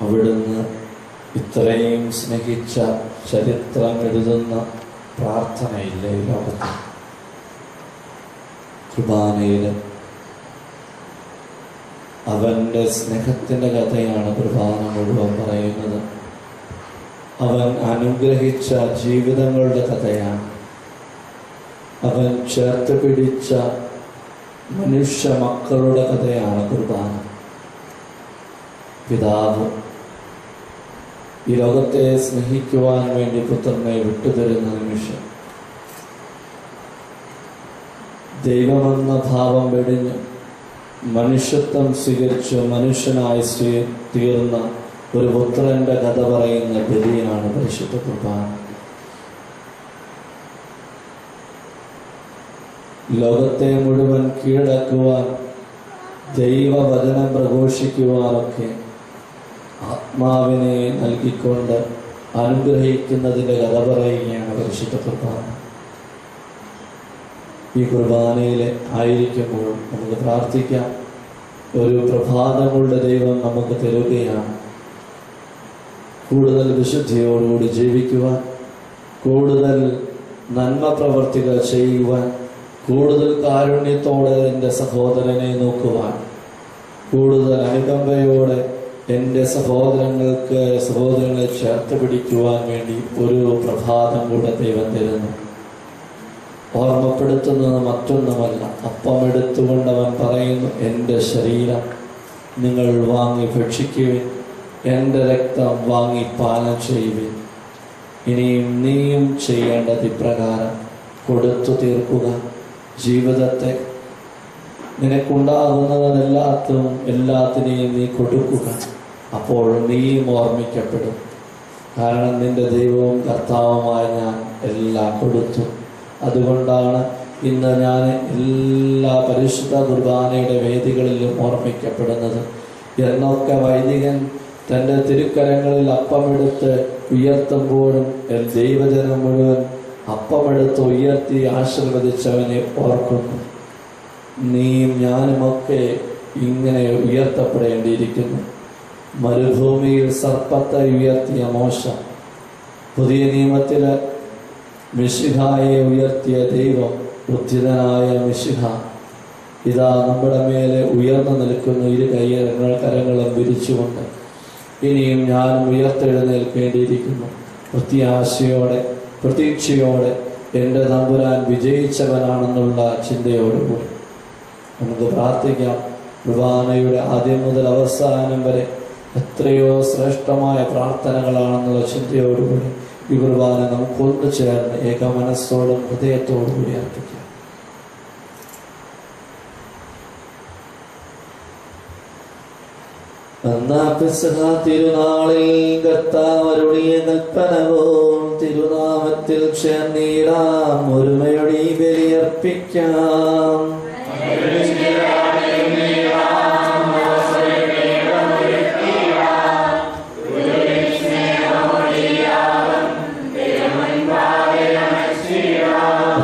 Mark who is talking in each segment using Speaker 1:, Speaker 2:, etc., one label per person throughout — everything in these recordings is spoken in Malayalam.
Speaker 1: അവിടുന്ന് ഇത്രയും സ്നേഹിച്ച ചരിത്രം എഴുതുന്ന പ്രാർത്ഥനയില്ല ഈ ലോകത്ത്. കുർബാനയിൽ അവൻ്റെ സ്നേഹത്തിൻ്റെ കഥയാണ് കുർബാന മുഴുവൻ പറയുന്നത്. അവൻ അനുഗ്രഹിച്ച ജീവിതങ്ങളുടെ കഥയാണ്. അവൻ ചേർത്ത് പിടിച്ച മനുഷ്യ മക്കളുടെ കഥയാണ് കുർബാന. പിതാവ് ഈ ലോകത്തെ സ്നേഹിക്കുവാൻ വേണ്ടി പുത്രനെ വിട്ടുതരുന്ന നിമിഷം, ദൈവമെന്ന ഭാവം വെടിഞ്ഞ് മനുഷ്യത്വം സ്വീകരിച്ച് മനുഷ്യനായി തീർന്ന ഒരു പുത്രന്റെ കഥ പറയുന്ന ബലിയാണ് പരിശുദ്ധ കുർബാന. ലോകത്തെ മുഴുവൻ കീഴടക്കുവാൻ, ദൈവവചനം പ്രഘോഷിക്കുവാനൊക്കെ ആത്മാവിനെ നൽകിക്കൊണ്ട് അനുഗ്രഹിക്കുന്നതിൻ്റെ കഥ പറയുകയാണ് പരിശുദ്ധ കുർബാന. ഈ കുർബാനയിൽ ആയിരിക്കുമ്പോൾ നമുക്ക് പ്രാർത്ഥിക്കാം. ഒരു പ്രഭാതങ്ങളുടെ ദൈവം നമുക്ക് തരുകയാണ്. കൂടുതൽ വിശുദ്ധിയോടുകൂടി ജീവിക്കുവാൻ, കൂടുതൽ നന്മ പ്രവർത്തികൾ ചെയ്യുവാൻ, കൂടുതൽ കാരുണ്യത്തോടെ എൻ്റെ സഹോദരനെ നോക്കുവാൻ, കൂടുതൽ അനുകമ്പയോടെ എൻ്റെ സഹോദരങ്ങളെ ചേർത്ത് പിടിക്കുവാൻ വേണ്ടി ഒരു പ്രഭാതം കൂടെ ദൈവം തരുന്നു. ഓർമ്മപ്പെടുത്തുന്നത് മറ്റൊന്നുമല്ല, അപ്പമെടുത്തുകൊണ്ടവൻ പറയുന്നു, എൻ്റെ ശരീരം നിങ്ങൾ വാങ്ങി ഭക്ഷിക്കുവിൻ, എൻ്റെ രക്തം വാങ്ങി പാനം ചെയ്യുവിൻ. ഇനിയും നീയും ചെയ്യേണ്ടത് ഇപ്രകാരം, കൊടുത്തു തീർക്കുക. ജീവിതത്തെ നിനക്കുണ്ടാകുന്നതെല്ലാത്തിനെയും നീ കൊടുക്കുക. അപ്പോൾ നീയും ഓർമ്മിക്കപ്പെടും. കാരണം നിന്റെ ദൈവവും കർത്താവുമായ ഞാൻ എല്ലാം കൊടുത്തു. അതുകൊണ്ടാണ് ഇന്ന് ഞാൻ എല്ലാ പരിശുദ്ധ കുർബാനയുടെ വേദികളിലും ഓർമ്മിക്കപ്പെടുന്നത്. എന്നൊക്കെ വൈദികൻ തൻ്റെ തിരുക്കരങ്ങളിൽ അപ്പമെടുത്ത് ഉയർത്തുമ്പോഴും ദൈവജനം മുഴുവൻ അപ്പമെടുത്ത് ഉയർത്തി ആശീർവദിച്ചവനെ ഓർക്കുന്നു. നീയും ഞാനുമൊക്കെ ഇങ്ങനെ ഉയർത്തപ്പെടേണ്ടിയിരിക്കുന്നു. മരുഭൂമിയിൽ സർപ്പത്തെ ഉയർത്തിയ മോശ, പുതിയ നിയമത്തിൽ മിശിഹായെ ഉയർത്തിയ ദൈവം, ഉദ്ധിതനായ മിശിഹ ഇതാ നമ്മുടെ മേലെ ഉയർന്നു നിൽക്കുന്നു, ഇരു കരങ്ങളും വിരിച്ചുകൊണ്ട്. ഇനിയും ഞാനും ഉയർത്തെഴുന്നേൽക്കേണ്ടിയിരിക്കുന്നു. പ്രത്യാശയോടെ, പ്രതീക്ഷയോടെ എൻ്റെ തമ്പുരാൻ വിജയിച്ചവനാണെന്നുള്ള ചിന്തയോടുകൂടി നമുക്ക് പ്രാർത്ഥിക്കാം. കുർബാനയുടെ ആദ്യം മുതൽ അവസാനം വരെ എത്രയോ ശ്രേഷ്ഠമായ പ്രാർത്ഥനകളാണെന്നുള്ള ചിന്തയോടുകൂടി ഈ കുർബാന നമുക്കൊന്നു ചേർന്ന് ഏക മനസ്സോടും ഹൃദയത്തോടും കൂടി അർപ്പിക്കാം. തിരുനാളിൽ കർത്താവരുളിയ കൽപ്പനവും തിരുനാമത്തിൽ ചേർന്നീടാം, ഒരുമയോടെ ബലിയർപ്പിക്കാം.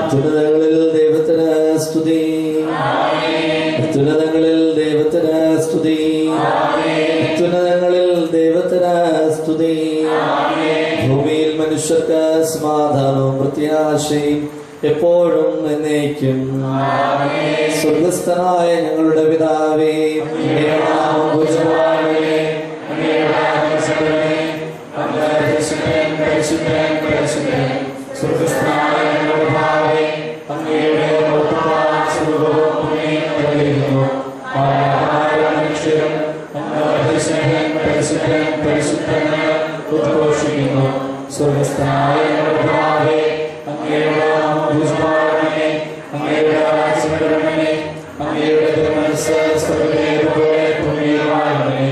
Speaker 1: അത്യുന്നതങ്ങളിൽ ദൈവത്തിന് സ്തുതി, അത്യുന്നതങ്ങളിൽ ദൈവത്തിന് സ്തുതി, അത്യുന്നതങ്ങളിൽ ദൈവത്തിന് സ്തുതി. ഭൂമിയിൽ മനുഷ്യർക്ക് സമാധാനവും പ്രത്യാശയും എപ്പോഴും എന്നേക്കും. സ്വർഗസ്ഥനായ ഞങ്ങളുടെ പിതാവേ, ഉദ്ഘോഷിക്കുന്നു. സ്വർഗസ്ഥനായ ഞങ്ങളുടെ പിതാവേ, അങ്ങയുടെ നാമം പൂജിതമാകണമേ, അങ്ങയുടെ രാജ്യം വരണമേ, അങ്ങയുടെ തിരുമനസ്സ് സ്വർഗ്ഗത്തിലേതുപോലെ ഭൂമിയിലുമാകണമേ.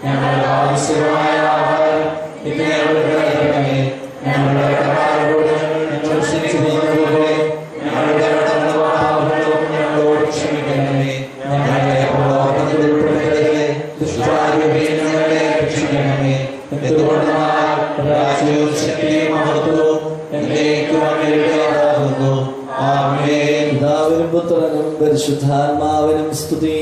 Speaker 1: ഞങ്ങളുടെ ആവശ്യമായ ആഹാരം ഇന്ന് ഞങ്ങൾക്ക് തരണമേ. ഞങ്ങളുടെ കടക്കാരോട് ഞങ്ങൾ ക്ഷമിച്ചതുപോലെ ഞങ്ങളുടെ കടങ്ങളും ഞങ്ങളോട് ക്ഷമിക്കണമേ. ഞങ്ങളെ പ്രലോഭനത്തിൽ ഉൾപ്പെടുത്തരുതേ, ദുഷ്ടാരൂപിയിൽ ഞങ്ങളെ രക്ഷിക്കണമേ. എന്തുകൊണ്ടെന്നാൽ രാജ്യവും ശക്തിയും മഹത്വവും എന്നേക്കും അങ്ങയുടേതാകുന്നു. ആമേൻ. പിതാവിനും പുത്രനും പരിശുദ്ധാത്മാവിനും സ്തുതി.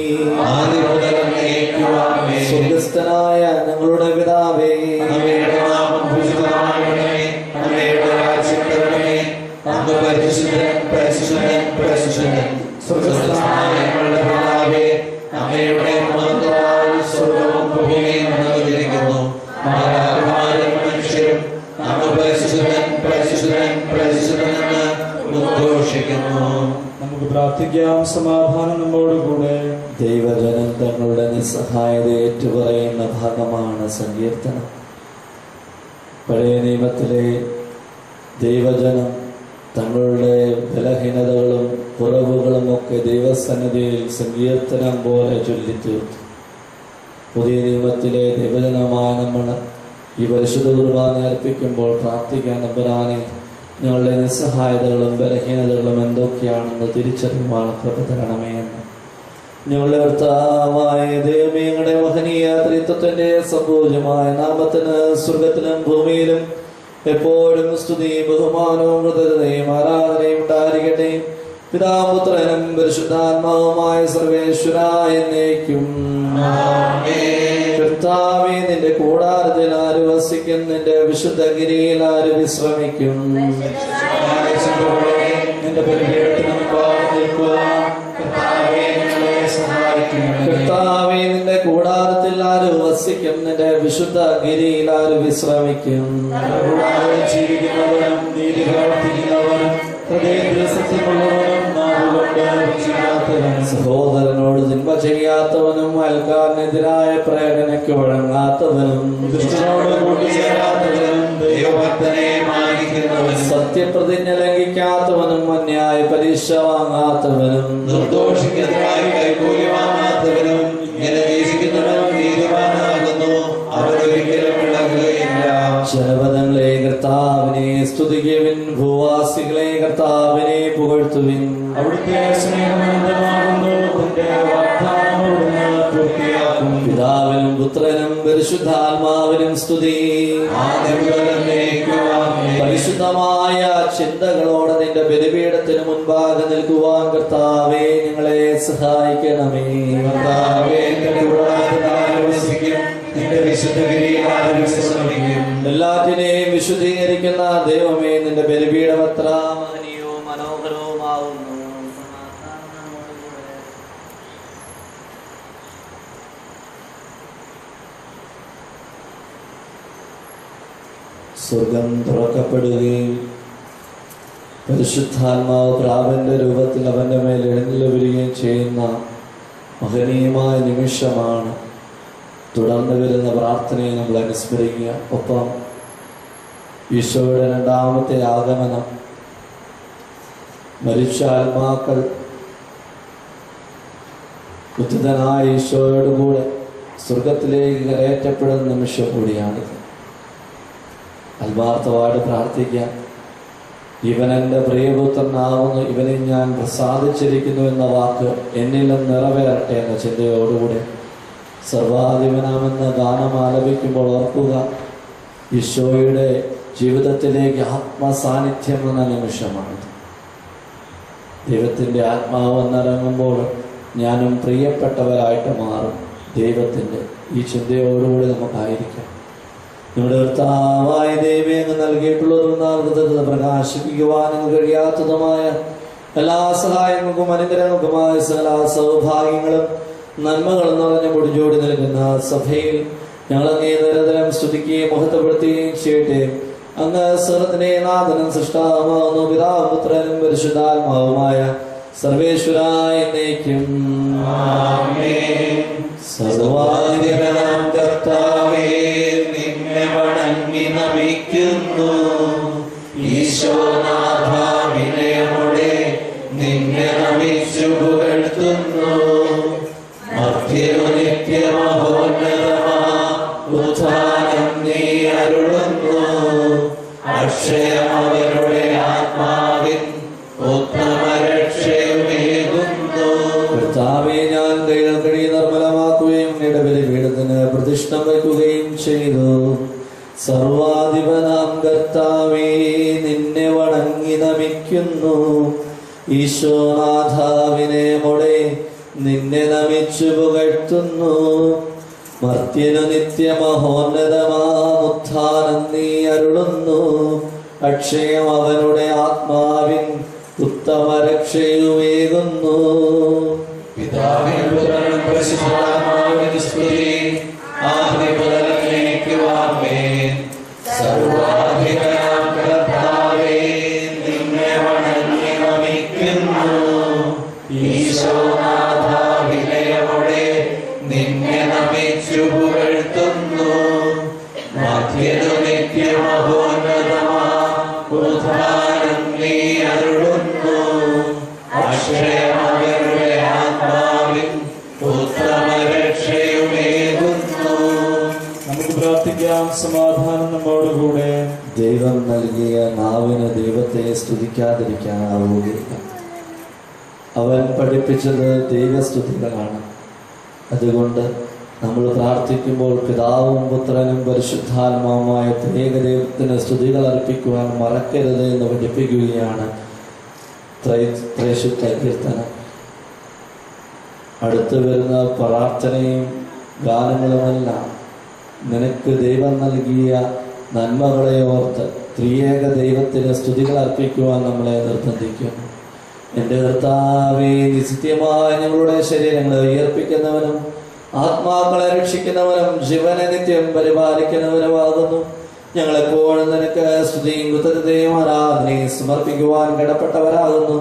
Speaker 1: ആദിമുതൽ എന്നേക്കും ആമേൻ. സ്വർഗസ്ഥനായ ഞങ്ങളുടെ പിതാവേ,
Speaker 2: അങ്ങയുടെ നാമം പൂജിതമാകണമേ. അങ്ങയുടെ രാജ്യം വരണമേ. അങ്ങ് പരിശുദ്ധൻ, പരിശുദ്ധൻ, പരിശുദ്ധൻ. സ്വർഗസ്ഥനായ ഞങ്ങളുടെ പിതാവേ, അങ്ങയുടെ നാമത്താൽ സ്വർഗ്ഗവും ഭൂമിയും നിറഞ്ഞിരിക്കുന്നു. മാലാഖമാരും മനുഷ്യരും അങ്ങ് പരിശുദ്ധൻ, പരിശുദ്ധൻ, പരിശുദ്ധൻ എന്ന് ഉദ്ഘോഷിക്കുന്നു.
Speaker 3: നമുക്ക് പ്രാർത്ഥിക്കാം. സമാധാനം നമ്മോടുകൂടെ.
Speaker 1: ദൈവജനം തങ്ങളുടെ നിസ്സഹായത ഏറ്റുപറയുന്ന ഭാഗമാണ് സങ്കീർത്തനം. പഴയ നിയമത്തിലെ ദൈവജനം തങ്ങളുടെ ബലഹീനതകളും കുറവുകളും ഒക്കെ ദൈവസന്നിധിയിൽ സങ്കീർത്തനം പോലെ ചൊല്ലിത്തീർത്തു. പുതിയ നിയമത്തിലെ ദൈവജനമായ നമ്മൾ ഈ പരിശുദ്ധ കുർബാന അർപ്പിക്കുമ്പോൾ പ്രാർത്ഥിക്കാൻ നമ്പരാനെ ഞങ്ങളുടെ നിസ്സഹായതകളും ബലഹീനതകളും എന്തൊക്കെയാണെന്ന് തിരിച്ചറിയുവാൻ കൃപ തരണമേ എന്ന്. ഞങ്ങളുടെ കർത്താവായ ദൈവമേ, ഞങ്ങളുടെ മഹനീയ ത്രിത്വത്തിന്റെ സംപൂജ്യമായ നാമത്തിന് സ്വർഗത്തിലും ഭൂമിയിലും എപ്പോഴും സ്തുതിയും ബഹുമാനവും കൃതജ്ഞതയും ആരാധനയും ഉണ്ടായിരിക്കട്ടെ. പിതാപുത്രനും പരിശുദ്ധാത്മാവുമായ സർവേശ്വരായ എന്നേക്കും. കർത്താവേ, നിന്റെ കൂടാരത്തിൽ ആര് വസിക്കും? നിന്റെ വിശുദ്ധ ഗിരിയിൽ ആര് വിശ്രമിക്കും?
Speaker 3: നിന്റെ പരിപീഠത്തിന് മുമ്പാകെ നിൽക്കുവാൻ കർത്താവേ ഞങ്ങളെ സഹായിക്കണമേ.
Speaker 1: കർത്താവേ, നിന്റെ കൂടാരത്തിൽ ആര് വസിക്കും? നിന്റെ വിശുദ്ധ ഗിരിയിൽ ആര് വിശ്രമിക്കും?
Speaker 3: കൂടാതെ ജീവിക്കുന്നവനും നീതി പ്രവർത്തിക്കുന്നവനും ഹൃദയത്തിൽ സത്യമുള്ളവനും നാവുകൊണ്ട് ചെയ്യാത്തവനും
Speaker 1: സഹോദരനോട് തിന്മ ചെയ്യാത്തവനും അയൽക്കാരനെതിരായ പ്രേരണയ്ക്ക് വഴങ്ങാത്തവനും
Speaker 3: ദുഷ്ടനോട് കൂട്ടിച്ചേരാത്തവനും
Speaker 2: ദൈവഭക്തനെ മാനിക്കുന്നവനും
Speaker 1: സത്യപ്രതിജ്ഞ ലംഘിക്കാത്തവനും അന്യായ പരീക്ഷ വാങ്ങാത്തവനും
Speaker 2: നിർദോഷിക്കെതിരായി കൈക്കൂലി വാങ്ങാത്തവനും ഇങ്ങനെ ജീവിക്കുന്നവനും നീതിമാനാകുന്നു. അവരൊരിക്കലും ഇളകുകയില്ല.
Speaker 1: ജനപദങ്ങളെ കർത്താവിനെ സ്തുതിക്കുവിൻ, ഭൂവാസികളെ കർത്താവിനെ പുകഴ്ത്തുവിൻ.
Speaker 3: അവിടുത്തെ സ്നേഹമനന്തമാകുന്നു. തന്റെ വാഗ്ദാനം അവിടുന്ന് പൂർത്തിയാക്കും.
Speaker 1: പിതാവിനും പുത്രനും പരിശുദ്ധാത്മാവിനും സ്തുതി. പരിശുദ്ധമായ ചിന്തകളോടെ നിന്റെ ബലിപീഠത്തിന് മുൻപാകെ നിൽക്കുവാൻ കർത്താവേ ഞങ്ങളെ സഹായിക്കണമേ. എല്ലാറ്റിനെയും വിശുദ്ധീകരിക്കുന്ന ദൈവമേ, നിന്റെ ബലിപീഠം എത്ര മഹനീയവും മനോഹരവുമാവുന്നു. സ്വർഗം തുറക്കപ്പെടുകയും പരിശുദ്ധാത്മാവ് പ്രാവന്റെ രൂപത്തിൽ അവന്റെ മേൽ എഴുന്നള്ളി വരികയും ചെയ്യുന്ന മഹനീയമായ നിമിഷമാണ്. തുടർന്ന് വരുന്ന പ്രാർത്ഥനയെ നമ്മൾ അനുസ്മരിക്കുക. ഒപ്പം ഈശോയുടെ രണ്ടാമത്തെ ആഗമനം, മരിച്ച ആത്മാക്കൾ ഉദ്ധിതനായ ഈശോയോടുകൂടെ സ്വർഗത്തിലേക്ക് കയറ്റപ്പെടുന്ന നിമിഷം കൂടിയാണിത്. ആത്മാർത്ഥമായിട്ട് പ്രാർത്ഥിക്കാം. ഇവനെൻ്റെ പ്രിയപുത്രനാവുന്നു, ഇവനെ ഞാൻ പ്രസാദിച്ചിരിക്കുന്നു എന്ന വാക്ക് എന്നിലും നിറവേറട്ടെ എന്ന ചിന്തയോടുകൂടെ സർവാധിപനാമെന്ന ഗാനം ആലപിക്കുമ്പോൾ ഓർക്കുക, ഈശോയുടെ ജീവിതത്തിലേക്ക് ആത്മസാന്നിധ്യം എന്ന നിമിഷമാണിത്. ദൈവത്തിൻ്റെ ആത്മാവ് എന്നിറങ്ങുമ്പോൾ ഞാനും പ്രിയപ്പെട്ടവരായിട്ട് മാറും. ദൈവത്തിൻ്റെ ഈ ചിന്തയോടുകൂടി നമുക്കായിരിക്കാം. നമ്മുടെ കർത്താവായ ദൈവമേ, അങ്ങ് നൽകിയിട്ടുള്ളതും പ്രകാശിപ്പിക്കുവാനും കഴിയാത്തതുമായ എല്ലാ സഹായങ്ങൾക്കും അനുഗ്രഹങ്ങൾക്കുമായ സകല സൗഭാഗ്യങ്ങളും നന്മകളും നിറഞ്ഞ മുടിച്ചോടി നിൽക്കുന്ന സഭയിൽ ഞങ്ങളങ്ങേ നിരന്തരം സ്തുതിക്കുകയും മഹത്വപ്പെടുത്തുകയും ചെയ്യട്ടെ. അങ്ങ് സ്വർഗ്ഗത്തിലെ നാഥനും സൃഷ്ടാവുമാകുന്നു. പിതാവും പുത്രനും പരിശുദ്ധാത്മാവുമായ സർവേശ്വരായ എന്നേക്കും.
Speaker 2: സർവാധിപനാം കർത്താവേ, നിന്നെ വണങ്ങി നമിക്കുന്നു. ഈശോനാഥ, വിനയമോടെ നിന്നെ നമിച്ചു പുകഴ്ത്തുന്നു. നിത്യമഹോന്നതമാ ഉത്ഥാനം നീ അരുളുന്നു. അക്ഷയം അവരുടെ ആത്മാവിൻ ഉത്തമരക്ഷയുമേകുന്നു.
Speaker 1: കർത്താവേ, ഞാൻ കൈകൾ കഴി നിർമ്മലമാക്കുകയും അങ്ങയുടെ ബലിപീഠത്തിന് പ്രതിഷ്ഠം വയ്ക്കുകയും ചെയ്തു. സർവാധിപനാം കർത്താവേ, നിന്നെ വണങ്ങി നമിക്കുന്നു. ഈശോനാഥാവിനെ മൊടെ നിന്നെ നമിച്ചു പുകഴ്ത്തുന്നു. മർത്യനു നിത്യമഹോന്നതമാമുത്ഥാനം നീ അരുളുന്നു. അക്ഷയം അവനുടെ ആത്മാവിൻ ഉത്തമരക്ഷയുമേകുന്നു.
Speaker 2: പിതാവിനും പുത്രനും പരിശുദ്ധാത്മാവിനും സ്തുതി. ആദ്യം മുതൽ എന്നേക്കും ആമേൻ. സർവ്വാധിപനാം കർത്താവേ, നിന്നെ വണങ്ങി നമിക്കുന്നു. ഈശോനാഥ, വിനയമോടെ നിന്നെ നമിച്ചു പുകഴ്ത്തുന്നു. മധ്യനു നിത്യമഹോന്നതമാം ഉദ്ധാനം നീ അരുളുന്നു. അക്ഷയമവരുടെ ആത്മാവിൻ ഉത്തമരക്ഷയുമേകുന്നു.
Speaker 3: നമുക്ക് പ്രാർത്ഥിക്കാം. സമാധാനം നമ്മോടുകൂടെ.
Speaker 1: ദൈവം നൽകിയ നാവിന് ദൈവത്തെ സ്തുതിക്കാതിരിക്കാനാവുകയില്ല. അവൻ പഠിപ്പിച്ചത് ദൈവസ്തുതികളാണ്. അതുകൊണ്ട് നമ്മൾ പ്രാർത്ഥിക്കുമ്പോൾ പിതാവും പുത്രനും പരിശുദ്ധാത്മാവുമായ ത്രിയേക ദൈവത്തിന് സ്തുതികൾ അർപ്പിക്കുവാൻ മറക്കരുത് എന്ന് പഠിപ്പിക്കുകയാണ് ത്രൈശുദ്ധ കീർത്തനം. അടുത്തു വരുന്ന പ്രാർത്ഥനയും ഗാനങ്ങളുമെല്ലാം നിനക്ക് ദൈവം നൽകിയ നന്മകളെ ഓർത്ത് ത്രിയേക ദൈവത്തിന് സ്തുതികൾ അർപ്പിക്കുവാൻ നമ്മളെ നിർബന്ധിക്കുന്നു. എൻ്റെ കർത്താവേ, നിശ്ചയമായ ഞങ്ങളുടെ ശരീരങ്ങളെ ഉയർപ്പിക്കുന്നവനും ആത്മാക്കളെ രക്ഷിക്കുന്നവനും ജീവനെ നിത്യം പരിപാലിക്കുന്നവനുമാകുന്നു. ഞങ്ങളെപ്പോഴും നിനക്ക് സ്തുതിയും കൃതജ്ഞതയും ആരാധനയും സമർപ്പിക്കുവാൻ കടപ്പെട്ടവരാകുന്നു.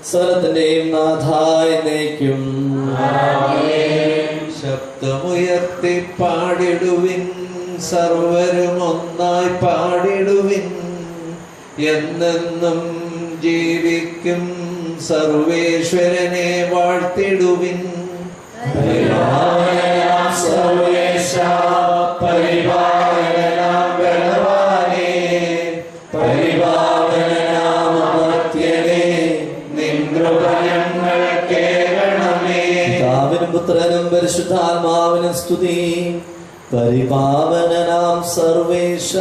Speaker 1: സകലത്തിന്റെയും നാഥായ എന്നേക്കും.
Speaker 2: ശബ്ദമുയർത്തി പാടിടുവിൻ, സർവരും ഒന്നായി പാടിടുവിൻ. എന്നെന്നും ജീവിക്കും സർവേശ്വരനെ വാഴ്ത്തിടുവിൻ.
Speaker 3: പരിപാലനാം സർവേശ, പരിപാലനാം ബലവാനേ, പരിപാലനാം അമർത്യനേ, നിൻ കൃപ ഞങ്ങൾ കേൾക്കണമേ.
Speaker 1: പിതാവിനും പുത്രനും പരിശുദ്ധാത്മാവിനും സ്തുതി. പരിപാവനനാം സർവേശ,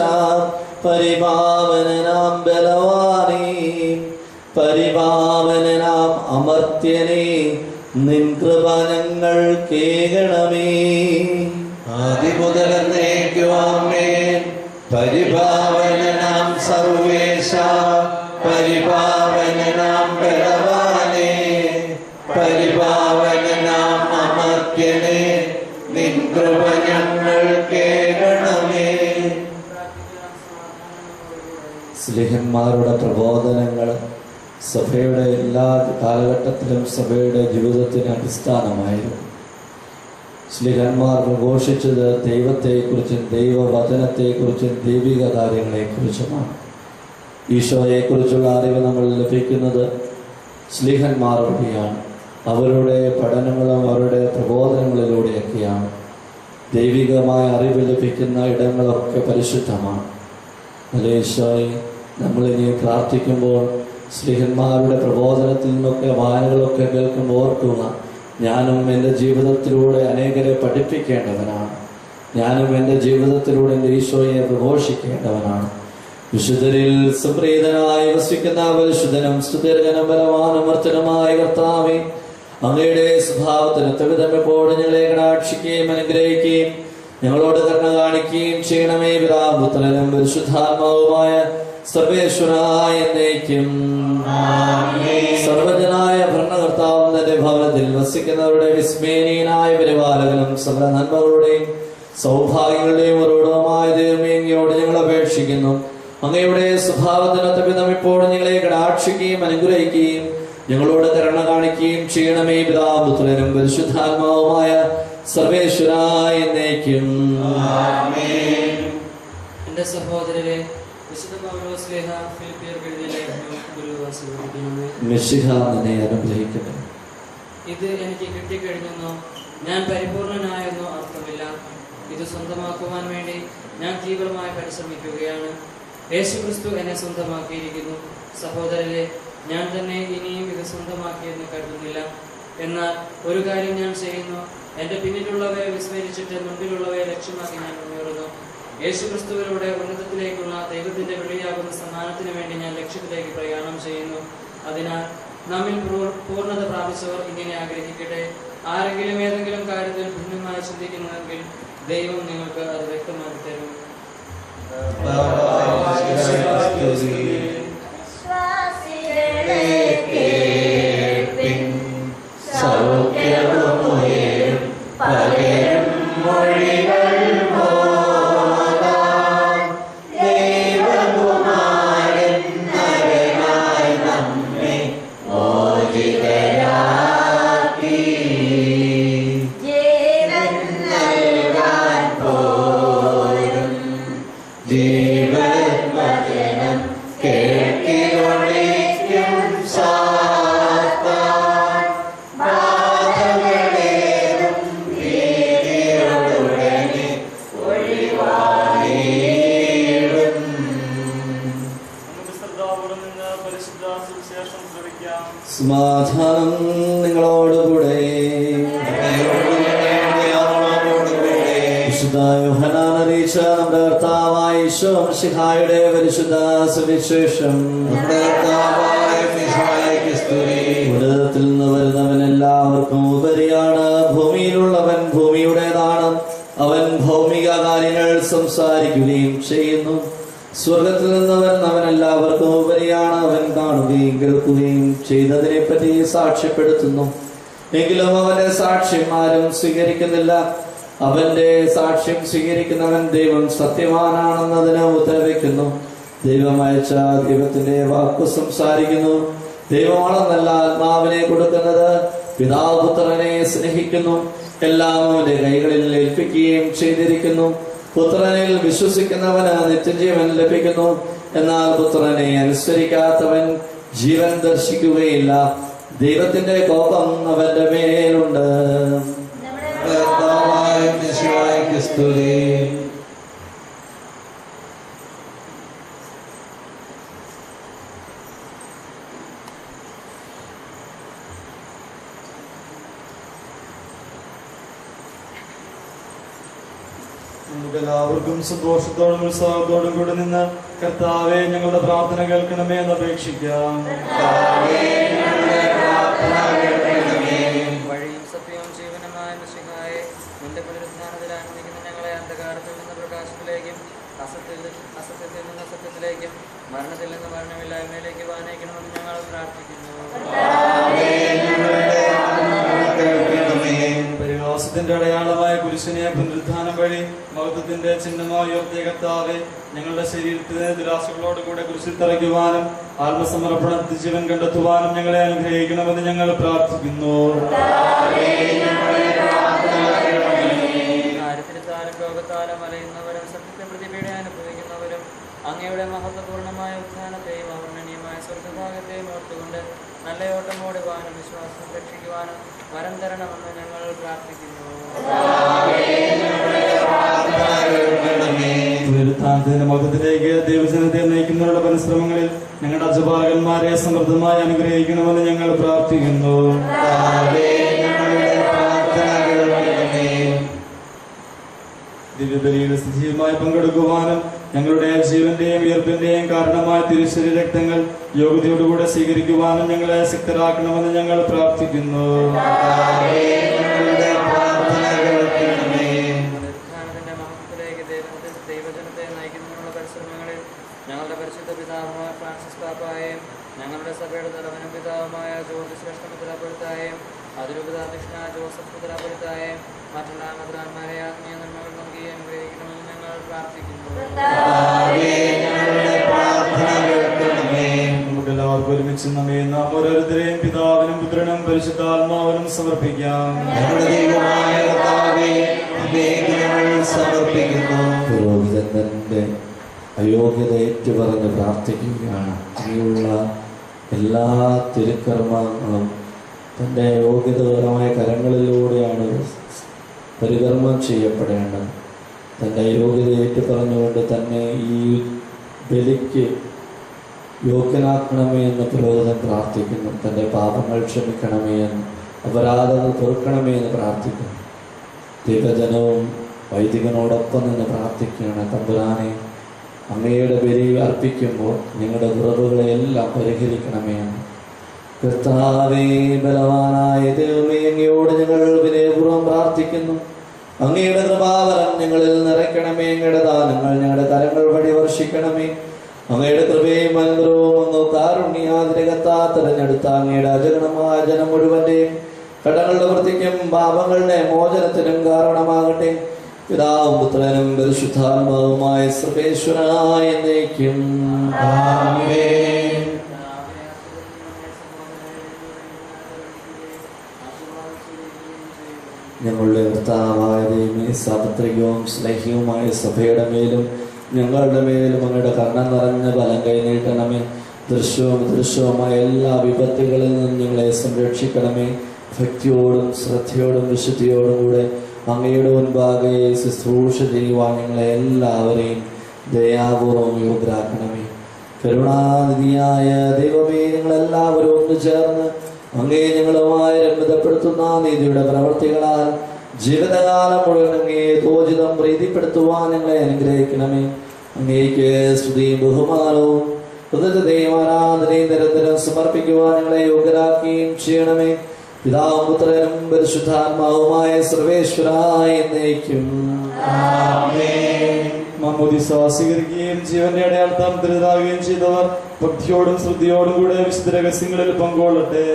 Speaker 1: പരിപാവനനാം ബലവാനേ, പരിപാവനനാം അമർത്യനേ, നിൻ കൃപ ഞങ്ങൾ കേൾക്കണമേ.
Speaker 2: ആദിമുതൽ എന്നേക്കും ആമേൻ. പരിപാവനനാം സർവേശ, പരിപാവനനാം ബലവാനേ, പരിപാവനനാം അമർത്യനേ, നിൻ കൃപ ഞങ്ങൾ കേൾക്കണമേ.
Speaker 1: സ്ലിഹന്മാരുടെ പ്രബോധനങ്ങൾ സഭയുടെ എല്ലാ കാലഘട്ടത്തിലും സഭയുടെ ജീവിതത്തിന് അടിസ്ഥാനമായിരുന്നു. സ്ലിഹന്മാർ പ്രഘോഷിച്ചത് ദൈവത്തെക്കുറിച്ചും ദൈവവചനത്തെക്കുറിച്ചും ദൈവിക കാര്യങ്ങളെക്കുറിച്ചുമാണ്. ഈശോയെക്കുറിച്ചുള്ള അറിവ് നമ്മൾ ലഭിക്കുന്നത് സ്ലിഹന്മാർ വഴിയാണ്. അവരുടെ പഠനങ്ങളും അവരുടെ പ്രബോധനങ്ങളിലൂടെയൊക്കെയാണ്. ദൈവികമായ അറിവ് ലഭിക്കുന്ന ഇടങ്ങളൊക്കെ പരിശുദ്ധമാണ്. അല്ലേ ഈശോയെ, നമ്മളിനി പ്രാർത്ഥിക്കുമ്പോൾ സ്ലിഹന്മാരുടെ പ്രബോധനത്തിൽ നിന്നൊക്കെ വായനകളൊക്കെ കേൾക്കുമ്പോൾ ഓർക്കുക, ഞാനും എൻ്റെ ജീവിതത്തിലൂടെ അനേകരെ പഠിപ്പിക്കേണ്ടവനാണ്. ഞാനും എൻ്റെ ജീവിതത്തിലൂടെ എൻ്റെ ഈശോയെ പ്രഘോഷിക്കേണ്ടവനാണ്. വിശുദ്ധരിൽ സംപ്രീതനായി വസിക്കുന്ന പരിശുദ്ധനും സ്തുതിർഗനം ബലവാനുമർത്തനുമായ കർത്താവേ, അങ്ങയുടെ സ്വഭാവത്തിന് തവിധം എപ്പോഴും ഞങ്ങളെ കടാക്ഷിക്കുകയും അനുഗ്രഹിക്കുകയും ഞങ്ങളോട് കരുണ കാണിക്കുകയും ചെയ്യണമേ. പിതാവും പുത്രനും പരിശുദ്ധാത്മാവുമായ സർവേശ്വരായ എന്നേക്കും. സർവജനായ ഭരണകർത്താവും തന്റെ ഭവനത്തിൽ വസിക്കുന്നവരുടെ വിസ്മേനീയനായ പരിപാലകനും സകല നന്മകളുടെയും സൗഭാഗ്യങ്ങളുടെയും ഒരോടവുമായ ദൈവമേ, അങ്ങയോട് ഞങ്ങൾ അപേക്ഷിക്കുന്നു. അങ്ങയുടെ സ്വഭാവത്തിനൊത്ത വിധം ഇപ്പോഴും ഞങ്ങളെ കടാക്ഷിക്കുകയും അനുഗ്രഹിക്കുകയും ഞങ്ങളോട് കരുണ കാണിക്കുകയും ചെയ്യണമേ. പിതാവും പുത്രനും പരിശുദ്ധാത്മാവുമായ സർവേശ്വരായ എന്നേക്കും.
Speaker 4: എന്റെ സഹോദരരെ, വിശുദ്ധ പൗലോസ്ലേഹ ഫിലിപ്പിയർക്ക് എഴുതിയ ലേഖനം ഗുരുവാസിക്കുന്നു.
Speaker 1: മിശിഹ നിന്നെ അനുഗ്രഹിക്കട്ടെ.
Speaker 4: ഇത് എനിക്ക് കിട്ടിക്കഴിഞ്ഞെന്നോ ഞാൻ പരിപൂർണനായെന്നോ അർത്ഥമില്ല. ഇത് സ്വന്തമാക്കുവാൻ വേണ്ടി ഞാൻ തീവ്രമായി പരിശ്രമിക്കുകയാണ്. യേശുക്രിസ്തു എന്നെ സ്വന്തമാക്കിയിരിക്കുന്നു. സഹോദരരെ, ഞാൻ തന്നെ ഇനിയും ഇത് സ്വന്തമാക്കിയെന്ന് കരുതുന്നില്ല. എന്നാൽ ഒരു കാര്യം ഞാൻ ചെയ്യുന്നു, എന്റെ പിന്നിലുള്ളവയെ വിസ്മരിച്ചിട്ട് മുൻപിലുള്ളവയെ ലക്ഷ്യമാക്കി ഞാൻ മുന്നേറുന്നു. യേശുക്രിസ്തുവിലൂടെ ഉന്നതത്തിലേക്കുള്ള ദൈവത്തിന്റെ വെളിയാകുന്ന സമ്മാനത്തിന് വേണ്ടി ഞാൻ ലക്ഷ്യത്തിലേക്ക് പ്രയാണം ചെയ്യുന്നു. അതിനാൽ നമ്മിൽ പൂർണ്ണത പ്രാപിച്ചവർ ഇങ്ങനെ ആഗ്രഹിക്കട്ടെ. ആരെങ്കിലും ഏതെങ്കിലും കാര്യത്തിൽ ഭിന്നമായി ചിന്തിക്കുന്നുവെങ്കിൽ ദൈവം നിങ്ങൾക്ക് അത് വ്യക്തമാക്കി തരും.
Speaker 1: സമാധാനം നിങ്ങളോടുകൂടെ. വിശുദ്ധ യോഹന്നാൻ അറിയിച്ച നമ്മുടെ കർത്താവായ യേശു മിശിഹായുടെ പരിശുദ്ധ സുവിശേഷം. ഉന്നതത്തിൽ നിന്ന് വരുന്നവൻ എല്ലാവർക്കും ഉപരിയാണ്. ഭൂമിയിലുള്ളവൻ ഭൂമിയുടേതാണ്. അവൻ ഭൗമിക കാര്യങ്ങൾ സംസാരിക്കുകയും ചെയ്യുന്നു. സ്വർഗത്തിൽ നിന്നവൻ അവൻ എല്ലാവർക്കും ഉപരിയാണ്. അവൻ കാണുകയും കേൾക്കുകയും ചെയ്തതിനെ പറ്റി സാക്ഷ്യപ്പെടുത്തുന്നു. എങ്കിലും അവന്റെ സാക്ഷ്യം ആരും സ്വീകരിക്കുന്നില്ല. അവന്റെ സാക്ഷ്യം സ്വീകരിക്കുന്നവൻ ദൈവം സത്യവാനാണെന്നതിന് ഉത്തരവയ്ക്കുന്നു. ദൈവം അയച്ച ദൈവത്തിന്റെ വാക്കു സംസാരിക്കുന്നു. ദൈവമാണെന്നല്ല ആത്മാവിനെ കൊടുക്കുന്നത്. പിതാവ് പുത്രനെ സ്നേഹിക്കുന്നു. എല്ലാം അവന്റെ കൈകളിൽ ഏൽപ്പിക്കുകയും ചെയ്തിരിക്കുന്നു. പുത്രനിൽ വിശ്വസിക്കുന്നവന് നിത്യജീവൻ ലഭിക്കുന്നു. എന്നാൽ പുത്രനെ അനുസരിക്കാത്തവൻ ജീവൻ ദർശിക്കുകയില്ല. ദൈവത്തിന്റെ കോപം അവന്റെ മേലുണ്ട്.
Speaker 3: നമുക്കെല്ലാവർക്കും സന്തോഷത്തോടും ഉത്സാഹത്തോടും കൂടെ നിന്ന് കർത്താവെ ഞങ്ങളുടെ പ്രാർത്ഥന കേൾക്കണമേ എന്ന് അപേക്ഷിക്കാം.
Speaker 4: വഴിയും സത്യവും ജീവനുമായ മിശിഹായെ, നിന്റെ പുനരുദ്ധാനത്തിൽ ആനന്ദിക്കുന്ന ഞങ്ങളെ അന്ധകാരത്തിൽ നിന്ന് പ്രകാശത്തിലേക്കും അസത്യത്തിൽ നിന്ന് സത്യത്തിലേക്കും മരണത്തിൽ നിന്ന് മരണമില്ലായ്മയിലേക്ക് വാനയിക്കണമെന്ന് ഞങ്ങൾ പ്രാർത്ഥിക്കുന്നു.
Speaker 3: പരിഹാസത്തിന്റെ അടയാളമായ കുരിശിനെ പുനരുദ്ധാനം വഴി മഹത്വത്തിന്റെ ചിഹ്നമായി ഉയർത്തിയ കർത്താവെ, ഞങ്ങളുടെ ശരീരത്തിന് ദുരാശകളോടുകൂടെ കുരിശിൽ തറയ്ക്കുവാനും ആത്മസമർപ്പണ ജീവൻ കണ്ടെത്തുവാനും ഞങ്ങളെ അനുഗ്രഹിക്കണമെന്ന് ഞങ്ങൾ പ്രാർത്ഥിക്കുന്നു.
Speaker 4: കാര്യത്തിരുത്താലും രോഗത്താലും അലയുന്നവരും സത്യത്തെ പ്രതിപീഡ അനുഭവിക്കുന്നവരും അങ്ങയുടെ മഹത്വപൂർണമായ ഉത്ഥാനത്തെയും അവർണ്ണനീയമായ സ്വർഗഭാഗത്തെയും ഓർത്തുകൊണ്ട് നല്ല ഓട്ടം ഓടുവാനും വിശ്വാസം രക്ഷിക്കുവാനും വരം തരണമെന്ന് ഞങ്ങൾ പ്രാർത്ഥിക്കുന്നു.
Speaker 3: പുനരുത്ഥാനത്തിന്റെ മഹത്വത്തിലേക്ക് ദൈവജനത്തെ നയിക്കുന്നവരുടെ പരിശ്രമങ്ങളിൽ ഞങ്ങളുടെ അജപാലകന്മാരെ സമൃദ്ധമായി അനുഗ്രഹിക്കണമെന്ന് ഞങ്ങൾ പ്രാർത്ഥിക്കുന്നു. ദിവ്യബലിയുടെ സജീവമായി പങ്കെടുക്കുവാനും ഞങ്ങളുടെ ജീവന്റെയും ഉയർപ്പിന്റെയും കാരണമായ തിരുശരീര രക്തങ്ങൾ യോഗ്യതയോടുകൂടെ സ്വീകരിക്കുവാനും ഞങ്ങളെ ശക്തരാക്കണമെന്ന് ഞങ്ങൾ പ്രാർത്ഥിക്കുന്നു.
Speaker 4: പുനരുത്ഥാനത്തിന്റെ മഹത്വത്തിലേക്ക് ദൈവജനത്തെ നയിക്കുന്നതിനുള്ള പരിശ്രമങ്ങളിൽ ഞങ്ങളുടെ പരിശുദ്ധ പിതാവുമായ ഫ്രാൻസിസ് പാപ്പായെയും ഞങ്ങളുടെ സഭയുടെ തലവനും പിതാവുമായ ജോർജ് ശ്രേഷ്ഠ മുദ്രാപുരത്തായെയും അതിരൂപതാധ്യക്ഷനായ ജോസഫ് മുദ്രാപുരത്തായെയും മറ്റുള്ള മുദ്രാന്മാരെ ആത്മീയ നന്മകൾ നൽകി അനുഗ്രഹിക്കണമെന്ന് ഞങ്ങൾ പ്രാർത്ഥിക്കുന്നു.
Speaker 3: നമുക്ക് എല്ലാവർക്കും ഒരുമിച്ച് നമ്മെ നാം ഓരോരുത്തരെയും പിതാവിനും പുത്രനും പരിശുദ്ധാത്മാവിനും സമർപ്പിക്കാം.
Speaker 1: പുരോഹിതന്റെ അയോഗ്യത ഏറ്റുപറഞ്ഞ് പ്രാർത്ഥിക്കുകയാണ്. ഇനിയുള്ള എല്ലാ തിരുക്കർമ്മങ്ങളും തൻ്റെ യോഗ്യതപരമായ കരങ്ങളിലൂടെയാണ് പരികർമ്മം ചെയ്യപ്പെടേണ്ടത്. തൻ്റെ യോഗ്യത ഏറ്റുപറഞ്ഞുകൊണ്ട് തന്നെ ഈ ബലിക്ക് യോഗ്യനാക്കണമേ എന്ന് പുരോഹിതൻ പ്രാർത്ഥിക്കുന്നു. തൻ്റെ പാപങ്ങൾ ക്ഷമിക്കണമേ എന്ന്, അപരാധങ്ങൾ പൊറുക്കണമേ എന്ന് പ്രാർത്ഥിക്കുന്നു. ദൈവജനവും വൈദികനോടൊപ്പം നിന്ന് പ്രാർത്ഥിക്കുകയാണ്. തമ്പുരാനെ, അങ്ങയുടെ ബലി അർപ്പിക്കുമ്പോൾ ഞങ്ങളുടെ കുറവുകളെല്ലാം പരിഹരിക്കണമേ എന്ന്. കർത്താവേ, ബലവാനായ ദൈവമേ, അങ്ങയോട് ഞങ്ങൾ വിനയപൂർവ്വം പ്രാർത്ഥിക്കുന്നു. അങ്ങയുടെ കൃപാവരം ഞങ്ങളിൽ നിറയ്ക്കണമേ. അങ്ങയുടെ ദാനങ്ങൾ ഞങ്ങളുടെ കരങ്ങൾ വഴി വർഷിക്കണമേ. അങ്ങയുടെ കൃപയും അനുഗ്രഹവും അങ്ങ് കാരുണ്യാതിരകത്താ തിരഞ്ഞെടുത്ത അങ്ങയുടെ അജഗണമായ ജനം മുഴുവന്റെയും കടങ്ങളുടെ വൃത്തിക്കും പാപങ്ങളുടെ മോചനത്തിനും കാരണമാകട്ടെ. പിതാവും പുത്രനും പരിശുദ്ധാത്മാവുമായ സർവേശ്വരനായ എന്നേക്കും ആമേൻ. ഞങ്ങളുടെ കർത്താവായ ദൈവമേ, സാർവത്രികവും സ്നേഹിയുമായ സഭയുടെ മേലും ഞങ്ങളുടെ മേലും അങ്ങയുടെ കരുണ നിറഞ്ഞ ബലം കൈനീട്ടണമേ. ദൃശ്യവും ദൃശ്യവുമായ എല്ലാ വിപത്തുകളിൽ നിന്നും ഞങ്ങളെ സംരക്ഷിക്കണമേ. ഭക്തിയോടും ശ്രദ്ധയോടും വിശുദ്ധിയോടും കൂടെ അങ്ങയുടെ മുൻപാകെ ശുശ്രൂഷ ചെയ്യുവാൻ ഞങ്ങളെ എല്ലാവരെയും ദയാപൂർവം യോഗ്യരാക്കണമേ. കരുണാനിധിയായ ദൈവമേ, ഞങ്ങളെല്ലാവരും ഒന്ന് ചേർന്ന് അങ്ങേ ഞങ്ങളുമായി രമ്യതപ്പെടുത്തുന്ന നീതിയുടെ പ്രവർത്തികളാൽ ജീവിതകാലം മുഴുവൻ അങ്ങേ തോചിതം പ്രീതിപ്പെടുത്തുവാൻ ഞങ്ങളെ അനുഗ്രഹിക്കണമേ. അങ്ങേക്ക് സ്തുതിയും ബഹുമാനവും കൃതജ്ഞതയും ആരാധനയും നിരന്തരം സമർപ്പിക്കുവാൻ ഞങ്ങളെ യോഗ്യരാക്കുകയും ചെയ്യണമേ. പിതാവും പുത്രനും പരിശുദ്ധാത്മാവുമായ സർവേശ്വരായ എന്നേക്കും ആമേൻ.
Speaker 3: മാമോദീസ സ്വീകരിക്കുകയും ജീവന്റെ അടയാളത്താൽ ദൃഢരാകുകയും ചെയ്തവർ ഭക്തിയോടും ശ്രദ്ധയോടും കൂടെ വിശുദ്ധ രഹസ്യങ്ങളിൽ പങ്കുകൊള്ളട്ടെ.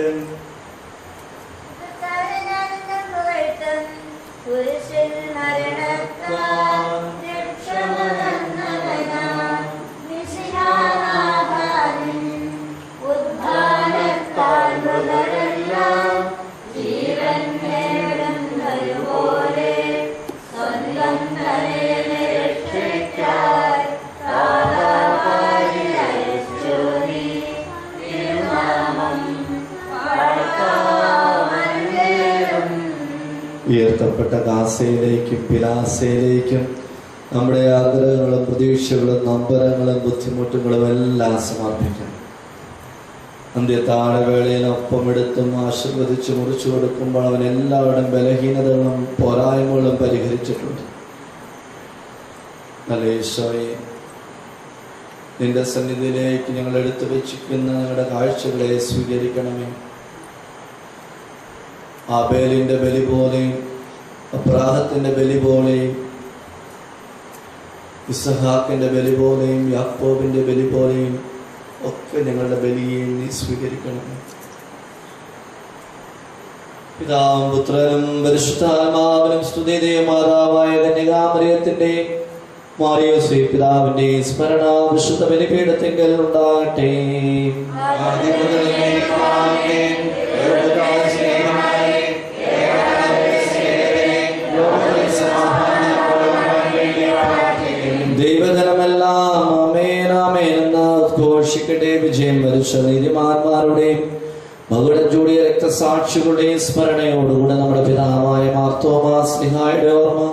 Speaker 1: ഉയർത്തപ്പെട്ട ഗാസയിലേക്കും പിലാസയിലേക്കും നമ്മുടെ ആഗ്രഹങ്ങളും പ്രതീക്ഷകളും നമ്പരങ്ങളും ബുദ്ധിമുട്ടുകളും എല്ലാം സമർപ്പിക്കണം. അന്ത്യത്താഴവേളയിൽ ഒപ്പമെടുത്തും ആശീർവദിച്ച് മുറിച്ചു കൊടുക്കുമ്പോൾ അവൻ എല്ലാവരുടെയും ബലഹീനതകളും പോരായ്മകളും പരിഹരിച്ചിട്ടുണ്ട്. നല്ല ഈശോയെ, നിന്റെ സന്നിധിയിലേക്ക് ഞങ്ങൾ എടുത്തു വെച്ചിരിക്കുന്ന ഞങ്ങളുടെ കാഴ്ചകളെ സ്വീകരിക്കണമേ. ആബേലിന്റെ ബലി പോലെയും അബ്രാഹത്തിന്റെ ബലി പോലെയും ഇസഹാക്കിന്റെ ബലി പോലെയും യാക്കോബിന്റെ ബലി പോലെയും ഒക്കെ ഞങ്ങളുടെ ബലിയെ നീ സ്വീകരിക്കണമേ. പിതാവും പുത്രനും പരിശുദ്ധാത്മാവിനും സ്തുതിയെ മാതാവായ കന്യകാമറിയത്തിന്റെയും മാറിയോസേ പിതാവിന്റെയും സ്മരണ വിശുദ്ധ ബലിപീഠത്തിങ്കൽ ഉണ്ടാകട്ടെ. ദൈവജനമെല്ലാം ആമേൻ ആമേൻ എന്ന് ഉദ്ഘോഷിക്കട്ടെ. വിജയം വരിച്ച നീതിമാന്മാരുടെയും മകുടം ചൂടിയ രക്തസാക്ഷികളുടെയും സ്മരണയോടുകൂടെ നമ്മുടെ പിതാവായ മാർത്തോമാ സ്ലിഹായുടെ ഓർമ്മ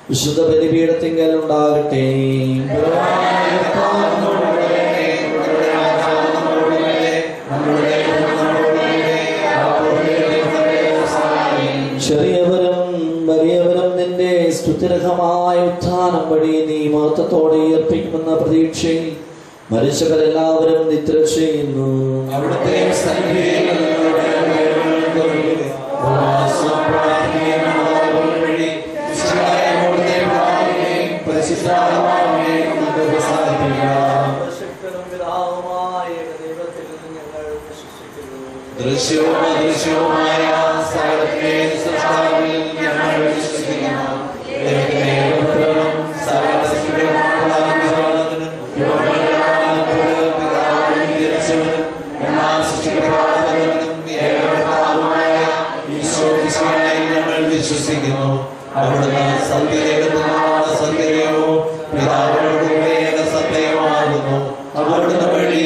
Speaker 1: വിശുദ്ധ ബലിപീഠത്തിങ്കൽ ഉണ്ടാകട്ടെ. ചെറിയവരും വലിയവരും നിന്റെ സ്തുതിരഹമായ ഉത്ഥാനം വഴി നീ മഹത്വത്തോടെ ഉയർപ്പിക്കുമെന്ന പ്രതീക്ഷയിൽ മരിച്ചവരെല്ലാവരും നിദ്ര ചെയ്യുന്നു.
Speaker 2: അവിടുത്തെ ദൃശ്യവും അദൃശ്യവുമായ സകലത്തെ സൃഷ്ടാവിൽ ഞങ്ങൾ വിശ്വസിക്കുന്നു. വിശ്വസിക്കുന്നു. അവിടുന്ന് സത്യവും പിതാവിനോടുകൂടെ സത്യവുമാകുന്നു. അവിടുന്ന് വഴി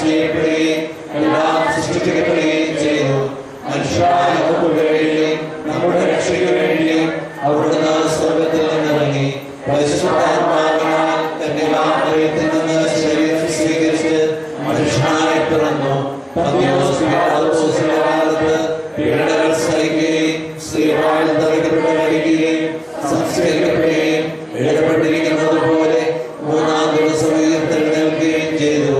Speaker 2: ചെയ്യപ്പെടുകയും എല്ലാം സൃഷ്ടിക്കപ്പെടുകയും ചെയ്തു. മനുഷ്യർക്ക് വേണ്ടിയും നമ്മുടെ രക്ഷയ്ക്ക് വേണ്ടിയും അവിടുന്ന് സ്വർഗത്തിൽ നിന്നിറങ്ങി പരിശുദ്ധാത്മാവിനാൽ കന്യകാമറിയത്തിൽ നിന്ന് ശരീരം സ്വീകരിച്ച് മനുഷ്യനായി പിറന്നു. കാലത്ത് പീഡനങ്ങൾ സഹിക്കുകയും സ്ത്രീവാൾ തറയ്ക്കപ്പെട്ട് മരിക്കുകയും സംസ്കരിക്കപ്പെടുകയും എഴുതപ്പെട്ടിരിക്കുന്നത് പോലെ മൂന്നാം ദിവസം ഉയർത്തെഴുന്നേൽക്കുകയും ചെയ്തു.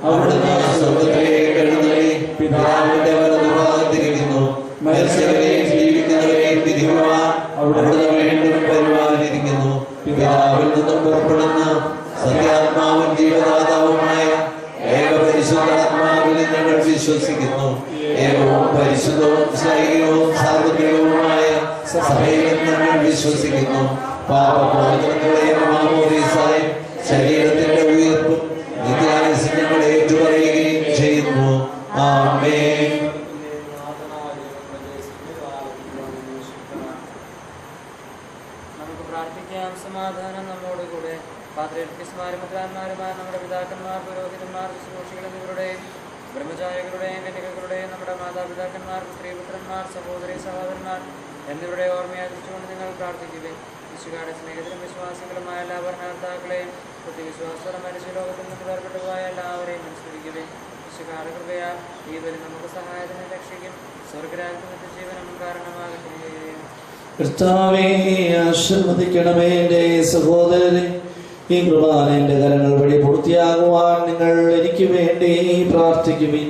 Speaker 2: അവിടുന്ന് സ്വർഗ്ഗത്തിലേക്ക് എഴുന്നള്ളി പിതാവിന്റെ വലതുഭാഗത്തിരിക്കുന്നു. മരിച്ചവരെയും ജീവിക്കുന്നവരെയും വിധിക്കുവാൻ അവിടുന്ന് നിന്നും പുറപ്പെടുന്ന സത്യാത്മാവും ജീവദാതാവുമായ ഏകപരിശുദ്ധാത്മാവിൽ ഞങ്ങൾ വിശ്വസിക്കുന്നു. ഏകവും പരിശുദ്ധവും സ്നേഹവും സാർവത്രികവുമായ സഭയിൽ ഞങ്ങൾ വിശ്വസിക്കുന്നു. പാപമോചനത്തിന്റെയും മാമോദീസായും ശരീരത്തിന്റെ ഉയർപ്പും നിത്യായുസ്സും ഞങ്ങൾ ഏറ്റുപറയുകയും ചെയ്യുന്നു. ആമേൻ.
Speaker 4: നമുക്ക് പ്രാർത്ഥിക്കാം. സമാധാനം നമ്മോടുകൂടെ. പാത്രീർക്കീസ്മാരും മെത്രാന്മാരുമായ നമ്മുടെ പിതാക്കന്മാർ, പുരോഹിതന്മാർ, ശുശ്രൂഷികൾ എന്നിവരുടെയും ബ്രഹ്മചാരികളുടെയും കന്യകകളുടെയും നമ്മുടെ മാതാപിതാക്കന്മാർ, സ്ത്രീപുത്രന്മാർ, സഹോദരി സഹോദരന്മാർ എന്നിവരുടെ ഓർമ്മയാചരിച്ചുകൊണ്ട് നിങ്ങൾ പ്രാർത്ഥിക്കുകയും യേശുവിന്റെ സ്നേഹത്തിലും വിശ്വാസികളുമായ എല്ലാ ഭരണകർത്താക്കളെയും ബുദ്ധിവിശ്വാസത്തോടെ മരിച്ച ലോകത്തിൽ നിന്ന് വേർപെട്ടുപോയ എല്ലാവരെയും അനുസ്മരിക്കുകയും യേശുവിന്റെ കൃപയാൽ ഈ വരി നമുക്ക് സഹായത്തിന് രക്ഷിക്കും സ്വർഗരാജ്യത്തിന്റെ ജീവനും കാരണമാകട്ടെ.
Speaker 1: കർത്താവേ, ആശീർവദിക്കണമേ എൻ്റെ സഹോദരനെ. ഈ കുർബാന എൻ്റെ കരങ്ങൾ വഴി പൂർത്തിയാകുവാൻ നിങ്ങൾ എനിക്ക് വേണ്ടി പ്രാർത്ഥിക്കുവിൻ.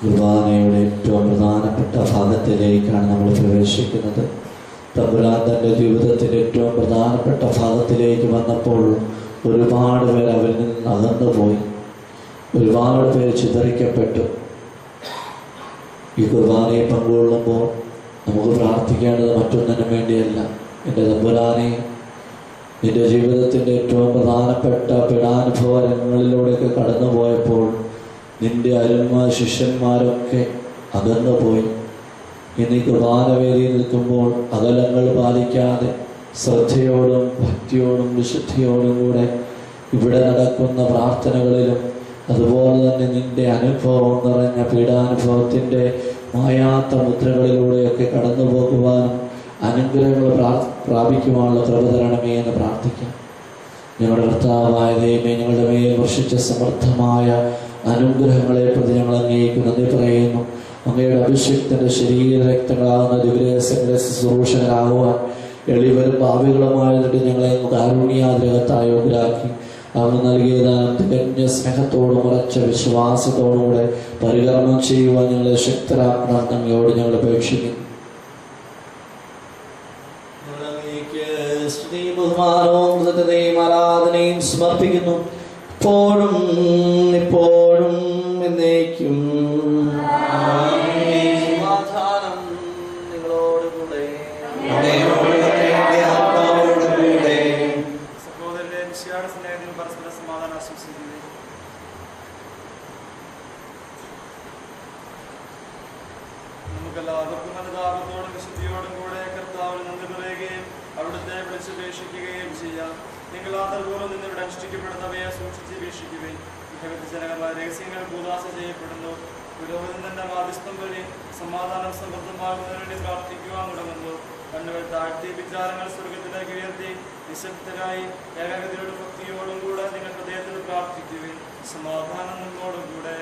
Speaker 1: കുർബാനയുടെ ഏറ്റവും പ്രധാനപ്പെട്ട ഭാഗത്തിലേക്കാണ് നമ്മൾ പ്രവേശിക്കുന്നത്. തമ്പുരാൻ തൻ്റെ ജീവിതത്തിൻ്റെ ഏറ്റവും പ്രധാനപ്പെട്ട ഭാഗത്തിലേക്ക് വന്നപ്പോൾ ഒരുപാട് പേർ അവരിൽ നിന്ന് അകന്നുപോയി, ഒരുപാട് പേര് ചിതറിക്കപ്പെട്ടു. ഈ കുർബാനയെ പങ്കുകൊള്ളുമ്പോൾ നമുക്ക് പ്രാർത്ഥിക്കേണ്ടത് മറ്റൊന്നിനും വേണ്ടിയല്ല. എൻ്റെ തമ്പുരാനെ, നിൻ്റെ ജീവിതത്തിൻ്റെ ഏറ്റവും പ്രധാനപ്പെട്ട പീഡാനുഭവങ്ങളിലൂടെയൊക്കെ കടന്നുപോയപ്പോൾ നിൻ്റെ അരുമ ശിഷ്യന്മാരൊക്കെ അകന്നുപോയി. ഇന്ന് ഈ കുർബാനവേദിയിൽ നിൽക്കുമ്പോൾ അകലങ്ങൾ പാലിക്കാതെ ശ്രദ്ധയോടും ഭക്തിയോടും വിശുദ്ധിയോടും കൂടെ ഇവിടെ നടക്കുന്ന പ്രാർത്ഥനകളിലും അതുപോലെ തന്നെ നിൻ്റെ അനുഭവം നിറഞ്ഞ പീഡാനുഭവത്തിൻ്റെ മായാത്ത മുദ്രകളിലൂടെയൊക്കെ കടന്നു പോകുവാനും അനുഗ്രഹങ്ങൾ പ്രാപിക്കുവാനുള്ള കൃപ തരണമേ എന്ന് പ്രാർത്ഥിക്കാം. ഞങ്ങളുടെ കർത്താവായ ദൈവമേ, ഞങ്ങളുടെ മേൽ വർഷിച്ച സമർത്ഥമായ അനുഗ്രഹങ്ങളെ പ്രതി ഞങ്ങൾ അങ്ങേക്ക് നന്ദി പറയുന്നു. അങ്ങയുടെ അഭിഷേകത്തിൻ്റെ ശരീര രക്തങ്ങളാകുന്ന ദിവ്യരഹസ്യങ്ങളുടെ ശുശ്രൂഷകരാകുവാൻ എളിവരും ഭാവികളുമായിട്ട് ഞങ്ങളെ കാരുണ്യാഗ്രഹത്തായി യോഗ്യരാക്കി അവന് നൽകിയതാണ് തികഞ്ഞ സ്നേഹത്തോടും ഉറച്ച വിശ്വാസത്തോടുകൂടെ പരികർമ്മം ചെയ്യുവാൻ ഞങ്ങളെ ശക്തരാക്കണം അങ്ങയോട് ഞങ്ങൾ അപേക്ഷിക്കുന്നു. സ്തുതിയും ബഹുമാനവും കൃതജ്ഞതയും ആരാധനയും സമർപ്പിക്കുന്നു, ഇപ്പോഴും ഇപ്പോഴും എന്നേക്കും. സമാധാനം നിങ്ങളോടുകൂടെ.
Speaker 3: സഹോദരന്റെ മിശിഹായുടെ സ്നേഹത്തിൽ പരസ്പര സമാധാനം ആശംസിക്കുന്നു. നമുക്കെല്ലാവർക്കും അനുതാപത്തോടും വിശുദ്ധിയോടും കൂടെ കർത്താവിന് നന്ദി പറയുകയും അവിടുത്തെ വിളിച്ചപേക്ഷിക്കുകയും ചെയ്യാം. നിങ്ങൾ ആദരപൂർവ്വം നിന്നിവിടെ അനുഷ്ഠിക്കപ്പെടുന്നവയെ സൂക്ഷിച്ച് വീക്ഷിക്കുകയും ജനകമായ രഹസ്യങ്ങൾ ഭൂദാശ ചെയ്യപ്പെടുന്നു. പുരോഹിതൻ തന്റെ മാധ്യസ്ഥം വഴി സമാധാനം സമൃദ്ധമാകുന്നതിന് വേണ്ടി പ്രാർത്ഥിക്കുവാൻ തുടങ്ങുന്നു. കണ്ണുകൾ താഴ്ത്തി വിചാരങ്ങൾ സ്വർഗത്തിലേക്ക് ഉയർത്തി നിശബ്ദരായി ഏകാഗ്രതയോടും ഭക്തിയോടും കൂടെ നിങ്ങൾ ഹൃദയത്തിൽ പ്രാർത്ഥിക്കുകയും സമാധാനം നിങ്ങളോടും കൂടെ.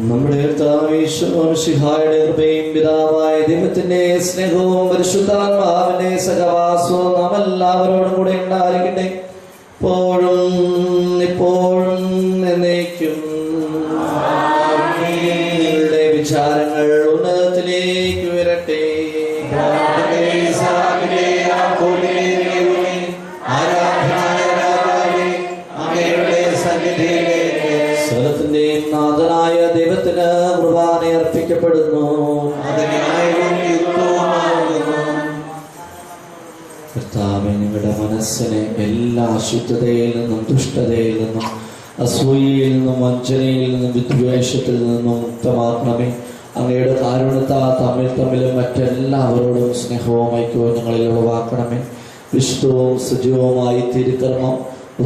Speaker 1: നമ്മുടെ കർത്താവിന്റെ കൃപയും പിതാവായ ദൈവത്തിന്റെ സ്നേഹവും പരിശുദ്ധാത്മാവിന്റെ സഹവാസവും നാം എല്ലാവരോടും കൂടെ ഉണ്ടായിരിക്കട്ടെ, ഇപ്പോഴും ഇപ്പോഴും എന്നേക്കും. നിങ്ങളുടെ വിചാരങ്ങൾ ഉന്നതത്തിലേക്ക് ഉയരട്ടെ. സ്വലത്തിന്റെയും നാഥനായ ദൈവത്തിന് കുർബാന അർപ്പിക്കപ്പെടുന്നു. കർത്താവേ, നിങ്ങളുടെ മനസ്സിനെ എല്ലാ അശുദ്ധതയിൽ നിന്നും ദുഷ്ടതയിൽ നിന്നും അസൂയയിൽ നിന്നും വഞ്ചനയിൽ നിന്നും വിദ്വേഷത്തിൽ നിന്നും മുക്തമാക്കണമേ. അങ്ങയുടെ കാരുണ്യത്താൽ തമ്മിലും മറ്റെല്ലാവരോടും സ്നേഹവും ഐക്യവും ഞങ്ങളിൽ ഉളവാക്കണമേ. വിശുദ്ധവും സജീവവുമായി തിരുക്കർമ്മം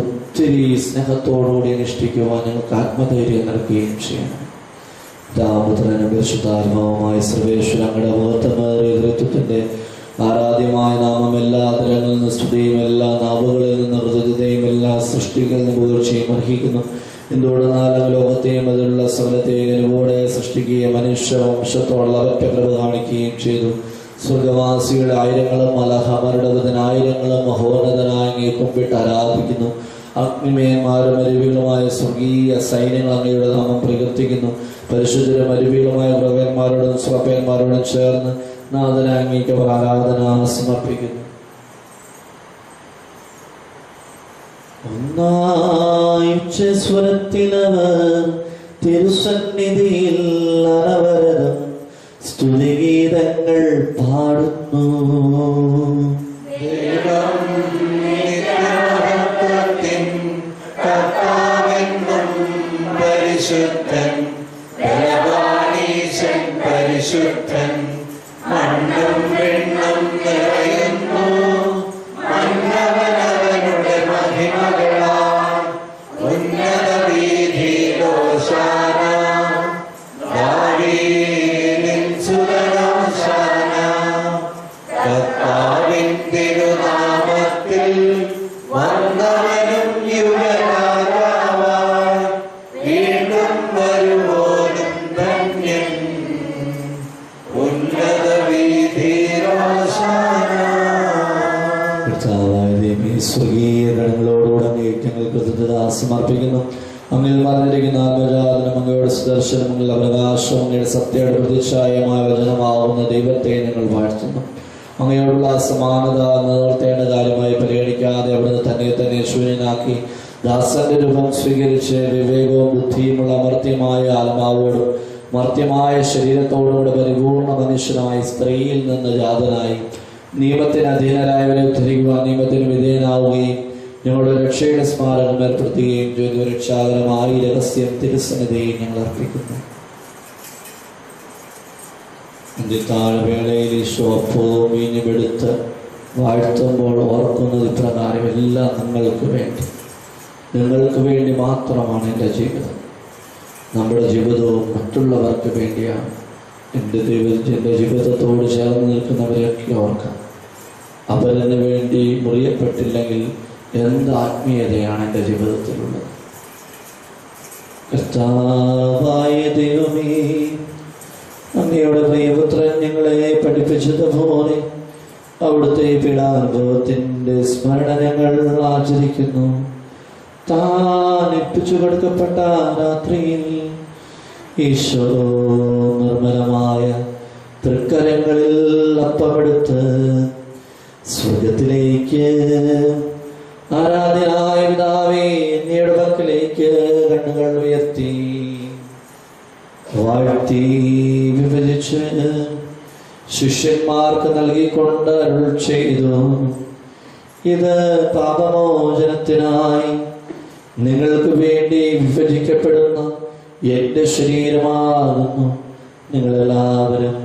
Speaker 1: ഒത്തിരി സ്നേഹത്തോടുകൂടി അനുഷ്ഠിക്കുവാൻ ഞങ്ങൾക്ക് ആത്മധൈര്യം നൽകുകയും ചെയ്യണം. ദാമോദരനും പരിശുദ്ധാത്മാവുമായ സർവേശ്വര അങ്ങയുടെ മഹത്വമേറിയ ദൈവത്വത്തിൻ്റെ ആരാധ്യമായ നാമം എല്ലാ തരങ്ങളിൽ നിന്ന് സ്തുതിയും എല്ലാ നാവുകളിൽ നിന്ന് ഹൃദയത്തെയും എല്ലാ സൃഷ്ടികളിൽ നിന്ന് പുകഴ്ചയും അർഹിക്കുന്നു. എന്തുകൊണ്ടെന്നാലും ലോകത്തെയും അതിലുള്ള സകലത്തെയും അനുകൂടെ സൃഷ്ടിക്കുകയും മനുഷ്യവംശത്തോടുള്ള ഒറ്റപ്രഭ കാണിക്കുകയും ചെയ്തു. സ്വർഗവാസികളുടെ ആയിരങ്ങളും മലഹമരുടെ പതിനായിരങ്ങളും മഹോന്നതനായി കുമ്പിട്ട് ആരാധിക്കുന്നു. അഗ്നിമയന്മാരും അരുവികളുമായ സ്വർഗീയ സൈന്യങ്ങൾ അങ്ങയുടെ നാമം പ്രകീർത്തിക്കുന്നു. പരിശുദ്ധരും അരുവികളുമായ പ്രവന്മാരോടും സ്രപ്പന്മാരോടും ചേർന്ന് നാഥനായ അങ്ങേക്ക് ആരാധന സമർപ്പിക്കുന്നു. സ്വരത്തിലവർ തിരുസന്നിധിയിൽ അനവരതം സ്തുതിഗീതങ്ങൾ പാടുന്നു.
Speaker 2: പരിശുദ്ധൻ ബലവാനീശൻ പരിശുദ്ധൻ മണ്ണും വെണ്ണും നിറയുന്നു മന്നവനവനുടെ മഹിമകളാൽ ഉന്നത വീഥിയിലോശാന ദാവീദിൻ സുതനോശാന. കർത്താവിൻ തിരുനാമത്തിൽ വന്നവനും യുവരാജാവായി വീണ്ടും വരുവോനും ധന്യൻ ഉന്നത വീഥിയിലോശാന.
Speaker 1: സ്വർഗീയ ഗണങ്ങളോടുകൂടെ ഞങ്ങൾ കൃതജ്ഞത സമർപ്പിക്കുന്നു. അങ്ങിൽ പറഞ്ഞിരിക്കുന്ന ആത്മജാതനം അങ്ങയുടെ സുദർശനം അങ്ങയുടെ പ്രകാശം അങ്ങയുടെ സത്യയുടെ പ്രതിച്ഛായമായ വചനമാവുന്ന ദൈവത്തെ ഞങ്ങൾ വാഴ്ത്തുന്നു. അങ്ങയോടുള്ള സമാനത നിലനിർത്തേണ്ട കാര്യമായി പരിഗണിക്കാതെ അവിടുന്ന് തന്നെ ശൂന്യനാക്കി ദാസന്റെ രൂപം സ്വീകരിച്ച് വിവേകവും ബുദ്ധിയുമുള്ള അമർത്യമായ ആത്മാവോടും മർത്യമായ ശരീരത്തോടുകൂടെ പരിപൂർണ മനുഷ്യനായി സ്ത്രീയിൽ നിന്ന് ജാതനായി നിയമത്തിന് അധീനരായവരെ ഉദ്ധരിക്കുവാൻ നിയമത്തിന് വിധേയനാവുകയും ഞങ്ങളുടെ രക്ഷയുടെ സ്മാരകം ഏർപ്പെടുത്തുകയും ചെയ്തു. രക്ഷാകരമായ രഹസ്യം തിരുസന്നിധിയിൽ ഞങ്ങൾ അർപ്പിക്കുന്നു. വേളയിൽ ഈശോ അപ്പവും വീഞ്ഞുമെടുത്ത് വാഴ്ത്തുമ്പോൾ ഓർക്കുന്നത് ഇപ്രകാരം: എല്ലാം നിങ്ങൾക്ക് വേണ്ടി മാത്രമാണ് എൻ്റെ ജീവിതം. നമ്മുടെ ജീവിതവും മറ്റുള്ളവർക്ക് വേണ്ടിയാണ്. എൻ്റെ ജീവിതത്തോട് ചേർന്ന് നിൽക്കുന്നവരെയൊക്കെ ഓർക്കാം. അവരന് വേണ്ടി മുറിയപ്പെട്ടില്ലെങ്കിൽ എന്ത് ആത്മീയതയാണ് എൻ്റെ ജീവിതത്തിലുള്ളത്. കർത്താവായ ദൈവമേ, അങ്ങയുടെ പ്രിയപുത്രൻ ഞങ്ങളെ പഠിപ്പിച്ചതുപോലെ അവിടുത്തെ പീഡാനുഭവത്തിൻ്റെ സ്മരണ ഞങ്ങൾ ആചരിക്കുന്നു. താൻ ഏൽപ്പിച്ചു കൊടുക്കപ്പെട്ട രാത്രിയിൽ ഈശോ നിർമ്മലമായ തൃക്കരങ്ങളിൽ അപ്പമെടുത്ത് സ്വർഗത്തിലേക്ക് ആരാധ്യനായ പിതാവേ, അങ്ങയുടെ പക്കലേക്ക് കണ്ണുകൾ ഉയർത്തി വാഴ്ത്തി വിഭജിച്ച് ശിഷ്യന്മാർക്ക് നൽകിക്കൊണ്ട് അരുൾ ചെയ്തു: ഇത് പാപമോചനത്തിനായി നിങ്ങൾക്ക് വേണ്ടി വിഭജിക്കപ്പെടുന്ന എൻ്റെ ശരീരമാകുന്നു. നിങ്ങളെല്ലാവരും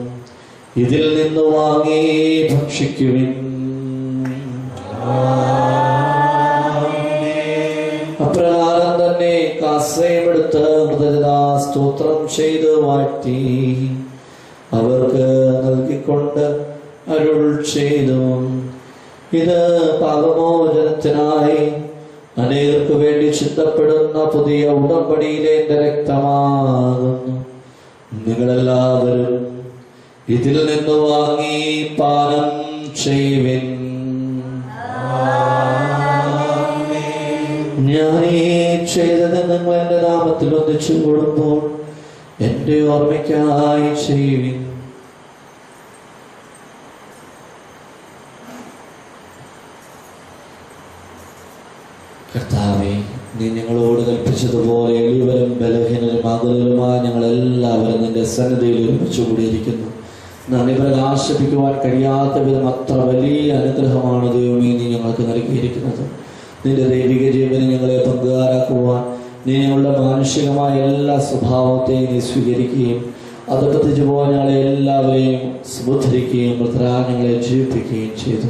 Speaker 1: ഇതിൽ നിന്ന് വാങ്ങി ഭക്ഷിക്കുവിൻ. അപ്രകാരം തന്നെ കാസയുമെടുത്ത് കൃതജ്ഞതാ സ്തോത്രം ചെയ്ത് വാഴ്ത്തി അവർക്ക് നൽകിക്കൊണ്ട് അരുൾ ചെയ്തു: ഇത് പാപമോചനത്തിനായി അനേകർക്ക് വേണ്ടി ചിന്തപ്പെടുന്ന പുതിയ ഉടമ്പടിയിലെ എൻ്റെ രക്തമാകുന്നു. നിങ്ങളെല്ലാവരും ഇതിൽ നിന്ന് വാങ്ങി പാനം ചെയ്യുവിൻ. ഞാൻ ഈ ചെയ്തത് നിങ്ങൾ എൻ്റെ നാമത്തിൽ ഒന്നിച്ചു കൂടുമ്പോൾ എൻ്റെ ഓർമ്മയ്ക്കായി ചെയ്യുവിൻ. കർത്താവേ, നീ ഞങ്ങളോട് കൽപ്പിച്ചതുപോലെ എളിയവരും ബലഹീനരും ആകുലരുമായ ഞങ്ങളെല്ലാവരും നിന്റെ സന്നിധിയിൽ ഒരുമിച്ച് കൂടിയിരിക്കുന്നു. നന്ദി പ്രകാശിപ്പിക്കുവാൻ കഴിയാത്ത വിധം അത്ര വലിയ അനുഗ്രഹമാണ് ദൈവമേ നീ ഞങ്ങൾക്ക് നൽകിയിരിക്കുന്നത്. നിന്റെ ദൈവിക ജീവനെ ഞങ്ങളെ പങ്കുകാരാക്കുവാൻ നീ ഞങ്ങളുടെ മാനുഷികമായ എല്ലാ സ്വഭാവത്തെയും നീ സ്വീകരിക്കുകയും അത് പതിച്ചു പോകാൻ ഞങ്ങളെ എല്ലാവരെയും സുബുദ്ധരിക്കുകയും മൃതരാ ഞങ്ങളെ ജീവിപ്പിക്കുകയും ചെയ്തു.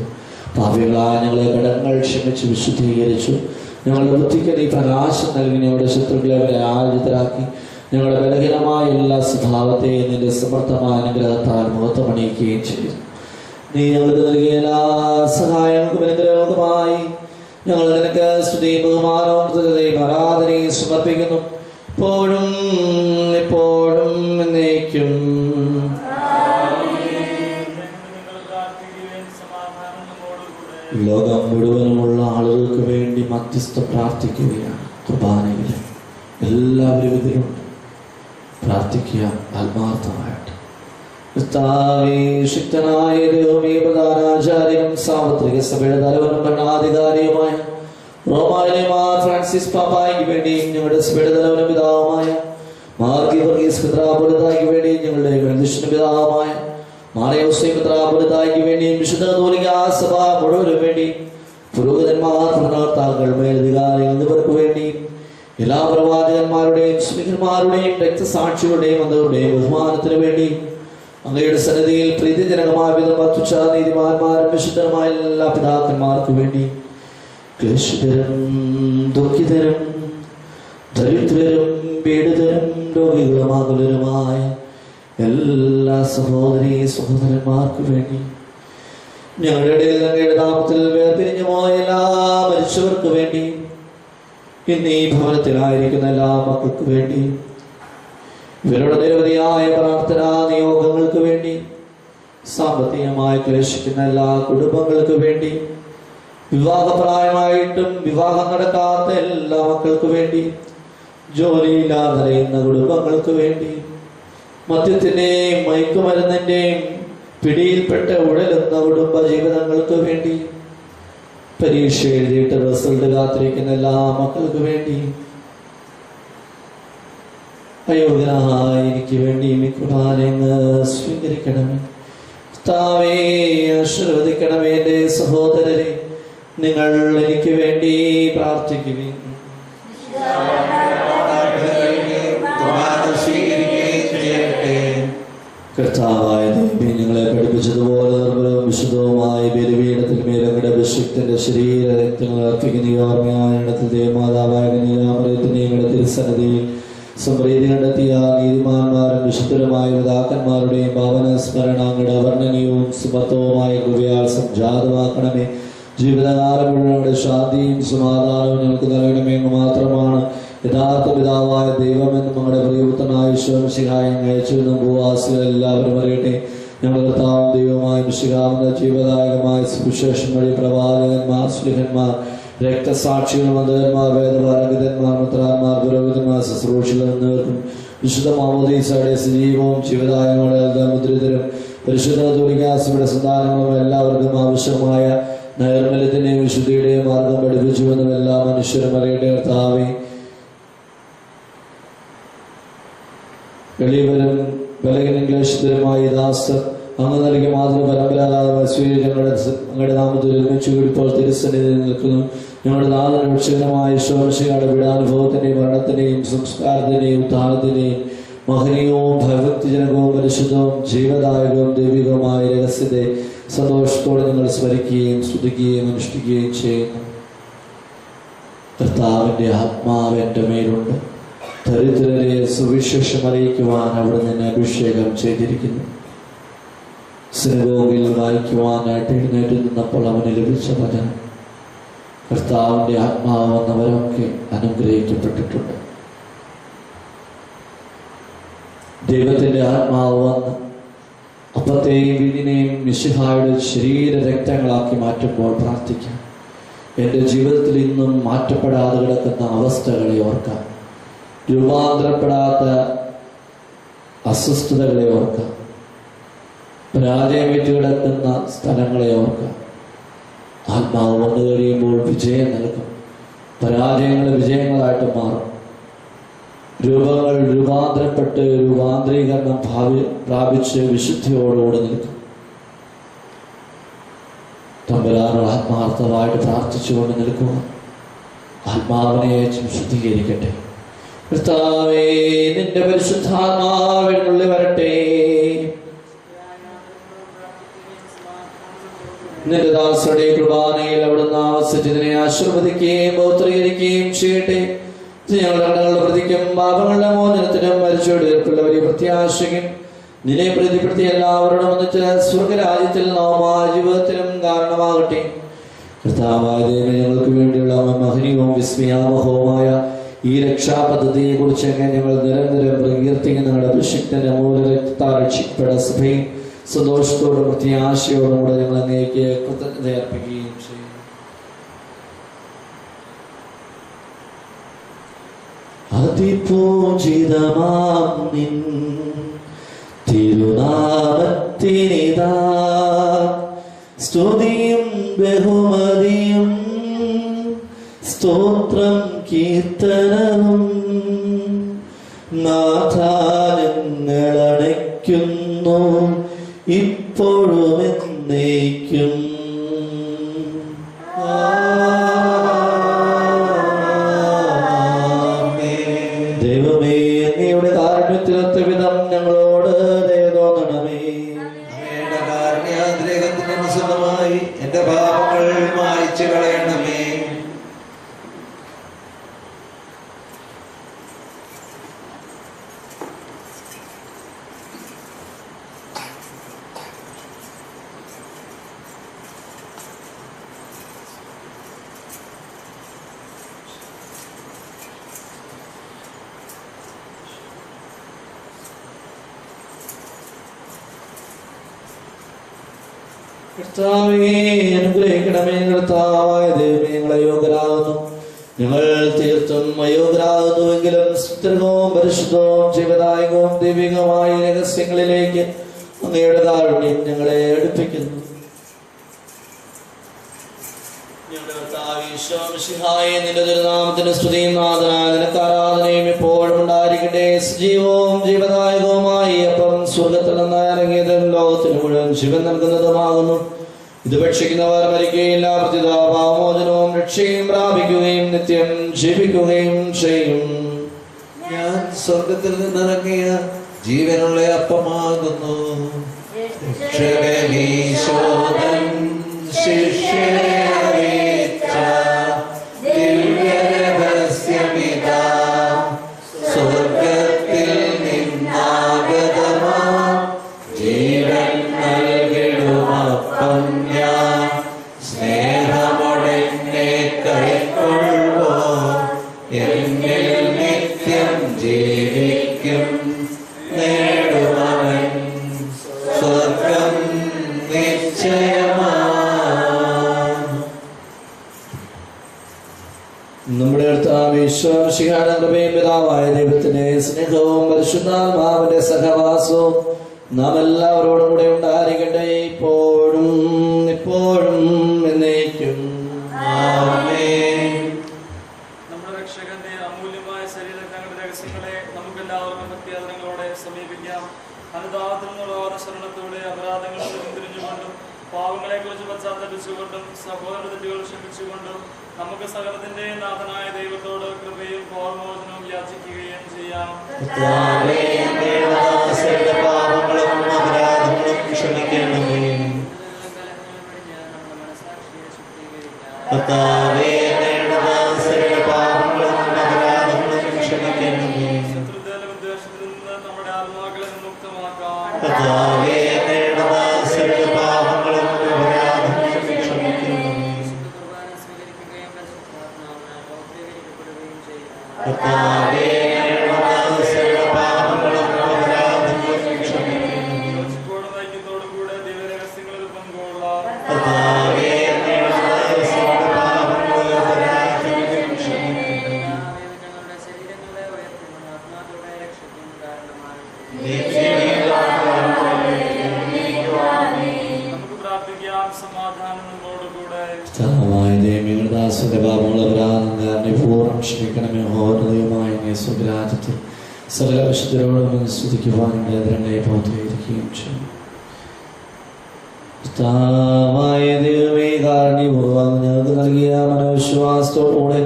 Speaker 1: പാപികളായ ഞങ്ങളെ കടങ്ങൾ ക്ഷമിച്ച് വിശുദ്ധീകരിച്ചു. ഞങ്ങളുടെ ബുദ്ധിക്ക് നീ പ്രകാശം നൽകി ഞങ്ങളുടെ ശത്രുക്കളെ അവരെ ആരാജിതരാക്കി ഞങ്ങളുടെ ബലഹീനമായ എല്ലാ സ്വഭാവത്തെയും നിന്റെ സമർത്ഥമായ അനുഗ്രഹത്താൽ മുഖത്തമണിയിക്കുകയും ചെയ്തു. നീ ഞങ്ങൾക്ക് നൽകിയ എല്ലാ സഹായങ്ങൾക്കും അനുഗ്രഹങ്ങൾക്കുമായി ഞങ്ങൾ നിനക്ക് സ്തുതിയും ബഹുമാനവും കൃതജ്ഞതയും ആരാധനയും സമർപ്പിക്കുന്നു. എപ്പോഴും എപ്പോഴും എന്നേക്കും. ലോകം മുഴുവനുമുള്ള ആളുകൾക്ക് വേണ്ടി മധ്യസ്ഥ പ്രാർത്ഥിക്കുകയാണ്. കുർബാനയിൽ എല്ലാവരും ഇതിലുണ്ട്. പ്രാർത്ഥിക്കുക ആത്മാർത്ഥമായിട്ട്. ശക്തനായ ദൈവമേ, പ്രധാനാചാര്യനും സാർവത്രിക സഭയുടെ തലവനും ഭരണാധികാരിയുമായ റോമായിലെ മാർ ഫ്രാൻസിസ് പാപ്പായ്ക്ക് വേണ്ടിയും ഞങ്ങളുടെ സഭയുടെ തലവനും പിതാവുമായ മാർ ഗീവർഗീസ് മെത്രാപ്പൊലീത്തായ്ക്ക് വേണ്ടിയും ഞങ്ങളുടെ ബന്ധുഷ്ണ പിതാവുമായ മാർ യോസേഫ് മെത്രാപ്പൊലീത്തായ്ക്ക് വേണ്ടിയും വിശുദ്ധ കത്തോലിക്കാ സഭ മുഴുവനും വേണ്ടിയും പുരോഹിതന്മാർ, ഭരണകർത്താക്കൾ, മേലധികാരികൾ എന്നിവർക്ക് വേണ്ടിയും എല്ലാ പ്രവാചകന്മാരുടെയും സ്മിതന്മാരുടെയും രക്തസാക്ഷികളുടെയും അന്തരുടെയും ബഹുമാനത്തിന് വേണ്ടി അങ്ങയുടെ സന്നിധിയിൽ പ്രീതിജനകമായ വിധം അത്യുച്ച നീതിമാന്മാരും വിശുദ്ധരുമായ എല്ലാ പിതാക്കന്മാർക്ക് വേണ്ടി ക്ലേശിതരും ദുഃഖിതരും ദരിദ്രരും പീഡിതരും രോഗികളുമാകുലരുമായ എല്ലാ സഹോദരീ സഹോദരന്മാർക്ക് വേണ്ടി ഞങ്ങളുടെ ഇടയിൽ അങ്ങയുടെ നാമത്തിൽ വേർപിരിഞ്ഞു പോയ എല്ലാ മരിച്ചവർക്ക് വേണ്ടി ഇന്ന് ഈ ഭവനത്തിലായിരിക്കുന്ന എല്ലാ മക്കൾക്ക് വേണ്ടി ഇവരുടെ നിരവധിയായ പ്രാർത്ഥനാ നിയോഗങ്ങൾക്ക് വേണ്ടി സാമ്പത്തികമായി ക്ലേശിക്കുന്ന എല്ലാ കുടുംബങ്ങൾക്ക് വേണ്ടി വിവാഹപ്രായമായിട്ടും വിവാഹം നടക്കാത്ത എല്ലാ മക്കൾക്ക് വേണ്ടി ജോലിയില്ലാതെ അറിയുന്ന കുടുംബങ്ങൾക്ക് വേണ്ടി മദ്യത്തിന്റെയും മയക്കുമരുന്നിന്റെയും പിടിയിൽപ്പെട്ട ഉഴലുന്ന കുടുംബ ജീവിതങ്ങൾക്ക് വേണ്ടി പരീക്ഷ എഴുതിയിട്ട് റിസൾട്ട് കാത്തിരിക്കുന്ന എല്ലാ മക്കൾക്ക് വേണ്ടി അയോഗ്യനായ എനിക്ക് വേണ്ടി ഈ കുർബാനയെന്ന് സ്വീകരിക്കണമേ. കർത്താവേ, ആശീർവദിക്കണമേ. എൻ്റെ സഹോദരരെ, നിങ്ങൾ എനിക്ക് വേണ്ടി പ്രാർത്ഥിക്കുവിൻ. കർത്താവായ ദൈവമേ, ഞങ്ങളെ പഠിപ്പിച്ചതുപോലെ നിർമ്മലവും വിശുദ്ധവുമായ ബലിപീഠത്തിൽ മേലങ്ങളുടെ അഭിഷിക്തന്റെ ശരീര രക്തങ്ങൾ അർപ്പിക്കുന്ന ഓർമ്മയായ ഇടത്തിൽ ദേവമാതാവായ കന്യകാമറിയത്തിന്റെയും തിരുസന്നിധിയിൽ സംപ്രീതി കണ്ടെത്തിയ നീതിമാന്മാരും വിശുദ്ധരുമായ പിതാക്കന്മാരുടെയും ഭാവന സ്മരണങ്ങളുടെ അവർണ്ണനീയവും സുമത്വവുമായ കൃപയാൽ സംജാതമാക്കണമേ. ജീവിതകാലം മുഴുവൻ ശാന്തിയും സമാധാനവും ഞങ്ങൾക്ക് നൽകണമേ എന്ന് മാത്രമാണ് യഥാർത്ഥ പിതാവായ ദൈവമെന്നും നമ്മുടെ പ്രിയപുത്രനായ ഈശോമിശിഹായെ അയച്ചിരുന്ന ഭൂവാസികൾ എല്ലാവരും അറിയട്ടെ. ഞങ്ങൾ കർത്താവും ദൈവമായ മിശിഹാവിന്റെ ജീവദായകമായ സുവിശേഷം വഴി പ്രവാചകന്മാർ, സ്ലിഹന്മാർ, രക്തസാക്ഷികൾ, മതന്മാർ, വേദപാരംഗതന്മാർ, മുദ്രാന്മാർ, പുരോഹിതന്മാർ, ശുശ്രൂഷികൾ എന്നിവർക്കും വിശുദ്ധ മാമോദീസയുടെ സജീവവും ജീവദായകങ്ങളുടെ മുദ്രിതരും പരിശുദ്ധ കത്തോലിക്കാസഭയുടെ സന്താനങ്ങളും എല്ലാവർക്കും ആവശ്യമായ നൈർമല്യത്തിന്റെയും വിശുദ്ധിയുടെയും മാർഗം പഠിപ്പിച്ചുവെന്നും എല്ലാ മനുഷ്യരും അറിയട്ടെ. കർത്താവേ, എളിയവരും ബലഹീനരും ക്ലേശിതരുമായ ദാസർ അങ്ങ് നൽകിയ മാതൃ പരമ്പരാഗതമായ സ്വീകരിച്ച് ഞങ്ങളുടെ നാമത്തിൽ ഒരുമിച്ച് ഇപ്പോൾ തിരുസന്നിധിയിൽ നിൽക്കുന്നു. ഞങ്ങളുടെ നാഥനും രക്ഷകനുമായ ഈശോമിശിഹായുടെ പീഡാനുഭവത്തിന്റെയും മരണത്തിന്റെയും സംസ്കാരത്തിന്റെയും ഉത്ഥാനത്തിന്റെയും മഹനീയവും ഭയഭക്തിജനകവും പരിശുദ്ധവും ജീവദായകവും ദൈവികവുമായ രഹസ്യത്തെ സന്തോഷത്തോടെ ഞങ്ങൾ സ്മരിക്കുകയും സ്തുതിക്കുകയും അനുഷ്ഠിക്കുകയും ചെയ്യുന്നു. കർത്താവിന്റെ ആത്മാവ് എൻ്റെ മേലുണ്ട്. ദരിദ്രരെ സുവിശേഷം അറിയിക്കുവാൻ അവിടെ നിന്ന് അഭിഷേകം ചെയ്തിരിക്കുന്നു. സിനഗോഗിൽ വായിക്കുവാനായിട്ട് എഴുന്നേറ്റ് നിന്നപ്പോൾ അവന് ലഭിച്ച വചനം, കർത്താവിന്റെ ആത്മാവ് വന്നവരൊക്കെ അനുഗ്രഹിക്കപ്പെട്ടിട്ടുണ്ട്. ദൈവത്തിന്റെ ആത്മാവ് വന്ന് അപ്പത്തെയും വീഞ്ഞിനെയും മിശിഹായുടെ ശരീര രക്തങ്ങളാക്കി മാറ്റുമ്പോൾ പ്രാർത്ഥിക്കാം. എൻ്റെ ജീവിതത്തിൽ ഇന്നും മാറ്റപ്പെടാതെ കിടക്കുന്ന അവസ്ഥകളെ ഓർക്കാം. രൂപാന്തരപ്പെടാത്ത അസ്വസ്ഥതകളെ ഓർക്കാം. പരാജയമേറ്റ് കിടക്കുന്ന സ്ഥലങ്ങളെ ഓർക്കാം. ആത്മാവ് വന്നു കഴിയുമ്പോൾ വിജയം നൽകും. പരാജയങ്ങൾ വിജയങ്ങളായിട്ട് മാറും. രൂപങ്ങൾ രൂപാന്തരപ്പെട്ട് രൂപാന്തരീകരണം പ്രാപിച്ച് വിശുദ്ധിയോടുകൂടി നിൽക്കും. തമ്പുരാനോട് ആത്മാർത്ഥമായിട്ട് പ്രാർത്ഥിച്ചുകൊണ്ട് നിൽക്കുക. ആത്മാവിനെ ശുദ്ധീകരിക്കട്ടെ. കർത്താവേ, നിന്റെ പരിശുദ്ധാത്മാവിനുള്ളിൽ വരട്ടെ. നിന്റെ ദാസരുടെ കുർബാനയിൽ അവിടുന്ന് ആവസിച്ചതിനെ ആശീർവദിക്കുകയും പൗത്രീകരിക്കുകയും ചെയ്യട്ടെ. ഞങ്ങളുടെ കടങ്ങളുടെ പ്രതിക്കും പാപങ്ങളുടെ മോചനത്തിനും മരിച്ചവരുടെ പ്രത്യാശയ്ക്കും നിന്നെ പ്രീതിപ്പെടുത്തി എല്ലാവരോടും ഒന്നിച്ച് സ്വർഗരാജ്യത്തിൽ നവമായ ജീവിതത്തിനും കാരണമാകട്ടെ. കർത്താവായ ദൈവമേ, ഞങ്ങൾക്ക് വേണ്ടിയുള്ള മഹനീയവും വിസ്മയാവഹവുമായ ഈ രക്ഷാപദ്ധതിയെ കുറിച്ച് ഞങ്ങൾ നിരന്തരം പ്രകീർത്തിക്കുന്ന ഞങ്ങളുടെ അഭിഷിക്തന്റെ മൂലരക്തത്താൽ രക്ഷിക്കപ്പെട്ട സഭയും സന്തോഷത്തോടും പ്രത്യാശയോടും കൂടെ ഞങ്ങൾ അങ്ങേക്ക് കൃതജ്ഞത അർപ്പിക്കുകയും ചെയ്യും. അതിപൂജിതമാം നിൻ തിരുനാമത്തിനിതാ സ്തുതിയും ബഹുമതിയും സ്തോത്രം കീർത്തനവും നാഥാനങ്ങളടയ്ക്കുന്നു ഇപ്പോഴും എന്നേക്കും. ദൈവമേ, അങ്ങയുടെ കാരുണ്യത്തിനൊത്ത വിധം ഞങ്ങളോട് ദയ തോന്നണമേ.
Speaker 2: അങ്ങയുടെ കാരുണ്യാതിരേകത്തിനനുസൃതമായി എന്റെ പാപങ്ങൾ മായ്ച്ചു കളയണമേ.
Speaker 1: കർത്താവേ, അനുഗ്രഹിക്കണമേ. കർത്താവായ ദൈവമേ, ഞങ്ങൾ അയോഗ്യരാകുന്നു. ഞങ്ങൾ തീർത്തും അയോഗ്യരാകുന്നുവെങ്കിലും സ്തുത്യവും പരിശുദ്ധവും ജീവദായകവും ദൈവികമായ രഹസ്യങ്ങളിലേക്ക് അങ്ങയുടെ കാരുണ്യം ഞങ്ങളെ അടുപ്പിക്കുന്നു. ഞങ്ങളുടെ കർത്താവേ, ഈശോ മിശിഹായേ, നിന്റെ തിരുനാമത്തിന് സ്തുതിയും നാഥനായ നിനക്ക് ആരാധനയും എപ്പോഴും ഉണ്ടായിരിക്കട്ടെ. സജീവവും ജീവദായകവുമായി അപ്പം സ്വർഗത്തിൽ നിന്നായി ഇറങ്ങിയതും ലോകത്തിന് മുഴുവൻ ജീവൻ നൽകുന്നതുമാകുന്നു. ഇത് ഭക്ഷിക്കുന്നവർ മരിക്കുകയില്ല, പ്രത്യുത പാപമോചനവും രക്ഷയും പ്രാപിക്കുകയും നിത്യം ജീവിക്കുകയും ചെയ്യും.
Speaker 2: ഞാൻ സ്വർഗത്തിൽ നിന്നിറങ്ങിയ ജീവനുള്ള അപ്പമാകുന്നു. രക്ഷകനീശോദൻ ശിഷ്യരെ അറിയിച്ച ദിവ്യരഹസ്യമിതാ, സ്വർഗത്തിൽ നിന്നാഗതമാ ജീവൻ നൽകിടുമപ്പം ഞാൻ. സ്നേഹമൊടെന്നെ കൈക്കൊള്ളുവോ, എന്നിൽ നിത്യം ജീവിക്കും. നേടുമവൻ സ്വർഗം നിശ്ചയമാ.
Speaker 1: നമ്മുടെ കർത്താവ് ഈശോ മിശിഹായുടെ കൃപയും പിതാവായ ദൈവത്തിന്റെ സ്നേഹവും പരിശുദ്ധാത്മാവിന്റെ സഹവാസവും നാം എല്ലാവരോടും കൂടെ ഉണ്ടായിരിക്കട്ടെ, ഇപ്പോഴും എപ്പോഴും എന്നേക്കും.
Speaker 2: ആമേൻ.
Speaker 3: നമ്മുടെ രക്ഷകന്റെ അമൂല്യമായ ശരീരങ്ങളുടെ രഹസ്യങ്ങളെ നമുക്കെല്ലാവർക്കും ഭക്തിയാദരങ്ങളോടെ സമീപിക്കാം. അനുതാപത്തിൽ നിന്നുള്ള ശരണത്തോടെ അപരാധങ്ങളിൽ തിരിഞ്ഞുകൊണ്ടും പാവങ്ങളെ കുറിച്ച് പശ്ചാത്തലിച്ചുകൊണ്ടും സഹോദര തെറ്റുകൾ ക്ഷമിച്ചുകൊണ്ടും നമുക്ക് സകലത്തിന്റെ നാഥനായ ദൈവത്തോട് കൃപയും പാപമോചനവും യാചിക്കുകയും ചെയ്യാം.
Speaker 2: കർത്താവേ, ദേവദാസരുടെ പാപങ്ങളും അപരാധങ്ങളും ക്ഷമിക്കണമേ. കർത്താവേ, ദേവദാസരുടെ പാപങ്ങളും അപരാധങ്ങളും ക്ഷമിക്കണമേ.
Speaker 3: ശത്രുതയിലും വിദ്വേഷത്തിൽ നിന്ന് നമ്മുടെ ആത്മാക്കളെ മുക്തമാക്കാം.
Speaker 2: കർത്താവേ, ദേവദാസരുടെ പാപങ്ങളും അപരാധങ്ങളും ക്ഷമിക്കണമേ. കർത്താവേ, ദേവദാസരുടെ പാപങ്ങളും അപരാധങ്ങളും ക്ഷമിക്കണമേ.
Speaker 3: ഐക്യത്തോടുകൂടെ ദിവ്യരഹസ്യങ്ങളിൽ പങ്കുകൊള്ളാം.
Speaker 2: കർത്താവേ, ദേവദാസരുടെ പാപങ്ങളും അപരാധങ്ങളും ക്ഷമിക്കണമേ.
Speaker 3: നമുക്ക് പ്രാർത്ഥിക്കാം. സമാധാനം നമ്മോടുകൂടെ.
Speaker 1: കർത്താവായ ദൈവമേ, ഞങ്ങളുടെ ദാസന്റെ പാപങ്ങൾ അപരാധം പൂർണ്ണം ക്ഷമിക്കണമേ. ഹോദയമായ സ്വരാജ്യത്തിൽ സകല വിശുദ്ധരോടും സ്തുതിക്കുവാനും വേദനയെ ബോധീകരിക്കുകയും ചെയ്യും. കർത്താവായ ദൈവമേ, കാരുണ്യപൂർവ്വം ഞങ്ങൾക്ക് നൽകിയ മനോവിശ്വാസത്തോടുകൂടെ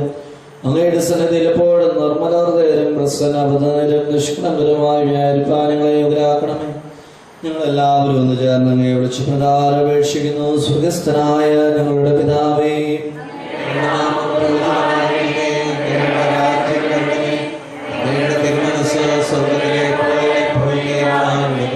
Speaker 1: അങ്ങയുടെ സന്നിധിയിൽ എപ്പോഴും നിർമ്മലഹൃദയരും പ്രസന്നവദനരും നിഷ്കളങ്കരുമായ വ്യാപാരങ്ങളെ യോഗ്യരാക്കണമേ. ഞങ്ങളെല്ലാവരും ഒന്ന് ചേർന്ന് അങ്ങയെ വിളിച്ച് പ്രകാരം അപേക്ഷിക്കുന്നു. സ്വർഗസ്ഥനായ ഞങ്ങളുടെ പിതാവേ,
Speaker 2: അങ്ങയുടെ തിരുമനസ്സ് സ്വർഗ്ഗത്തിലെ പോലെ ഭൂമിയിലുമാകണമേ.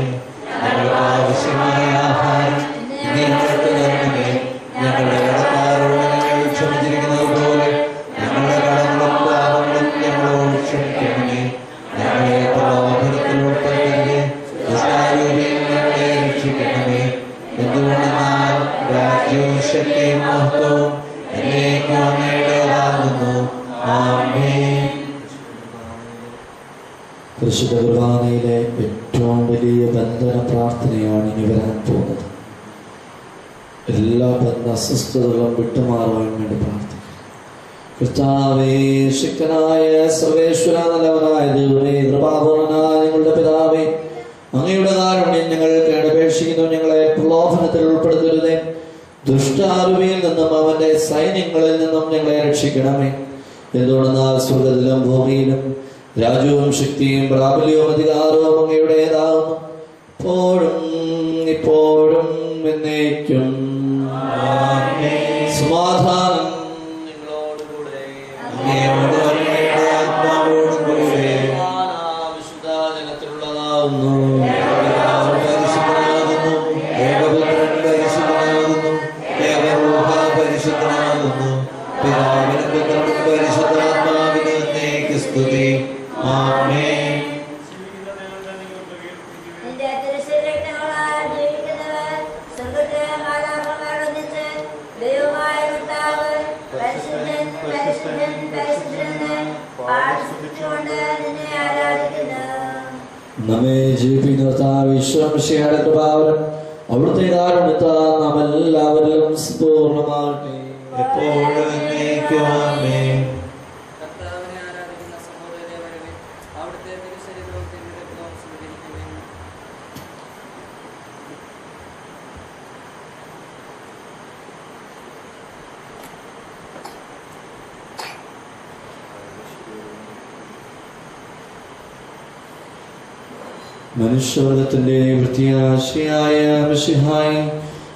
Speaker 1: വിശുദ്ധ കുർബാനയിലെ ഏറ്റവും വലിയ ബന്ധന പ്രാർത്ഥനയാണ് ഇനി വരാൻ പോകുന്നത്. എല്ലാ ബന്ധ അസ്വസ്ഥതകളും വിട്ടുമാറുവാൻ വേണ്ടി പ്രാർത്ഥിക്കും. കർത്താവേ, ശക്തനായ സർവേശ്വര, നല്ലവനായ ദൈവമേ, കൃപാപൂർണനായ ഞങ്ങളുടെ പിതാവേ, അങ്ങയുടെ കാരുണ്യം ഞങ്ങൾക്ക് അപേക്ഷിക്കുന്നു. ഞങ്ങളെ പ്രലോഭനത്തിൽ ഉൾപ്പെടുത്തരുതേ, ദുഷ്ടാരൂപിയിൽ നിന്നും അവന്റെ സൈന്യങ്ങളിൽ നിന്നും ഞങ്ങളെ രക്ഷിക്കണമേ. എന്തുകൊണ്ടെന്നാൽ സ്വർഗത്തിലും ഭൂമിയിലും രാജ്യവും ശക്തിയും പ്രാബല്യവും അധികാരവും അങ്ങയുടേതാകുന്നു, എപ്പോഴും ഇപ്പോഴും എന്നേക്കും. സമാധാനം നിങ്ങളോടുകൂടെ. വിശുദ്ധ ജനത്തിലുള്ളതാവുന്നു.
Speaker 2: പരിശുദ്ധനാകുന്നു. പിതാവിനും പുത്രനും പരിശുദ്ധാത്മാവിനും എന്നേക്ക് സ്തുതി. ആമേൻ.
Speaker 5: നിന്റെ തിരുശരീരങ്ങളാൽ ജീവിക്കുന്നവർ സ്വർഗ്ഗത്തിലെ മാലാഖമാരോടൊന്നിച്ച് ദൈവമായ കർത്താവ് പരിശുദ്ധൻ പരിശുദ്ധൻ പരിശുദ്ധനെന്ന് പാടിക്കൊണ്ട് നിന്നെ ആരാധിക്കുന്നു.
Speaker 1: നമ്മെ ജീവിപ്പിക്കുന്ന വിശ്വമിശിഹായുടെ കൃപാവരം അവിടുത്തെ കാരുണ്യത്താൽ നാം എല്ലാവരിലും പൂർണ്ണമാകട്ടെ.
Speaker 2: എപ്പോഴും എന്നേക്കും. ആമേൻ.
Speaker 4: കർത്താവിനെ ആരാധിക്കുന്ന സഹോദരരെ വരവേ, അവിടുത്തെ തിരുശരീരവും തിരുരക്തവും സ്വീകരിക്കുവിൻ.
Speaker 1: മനുഷ്യവർഗത്തിന്റെ വൃത്തിയാശയായ മിശിഹായി,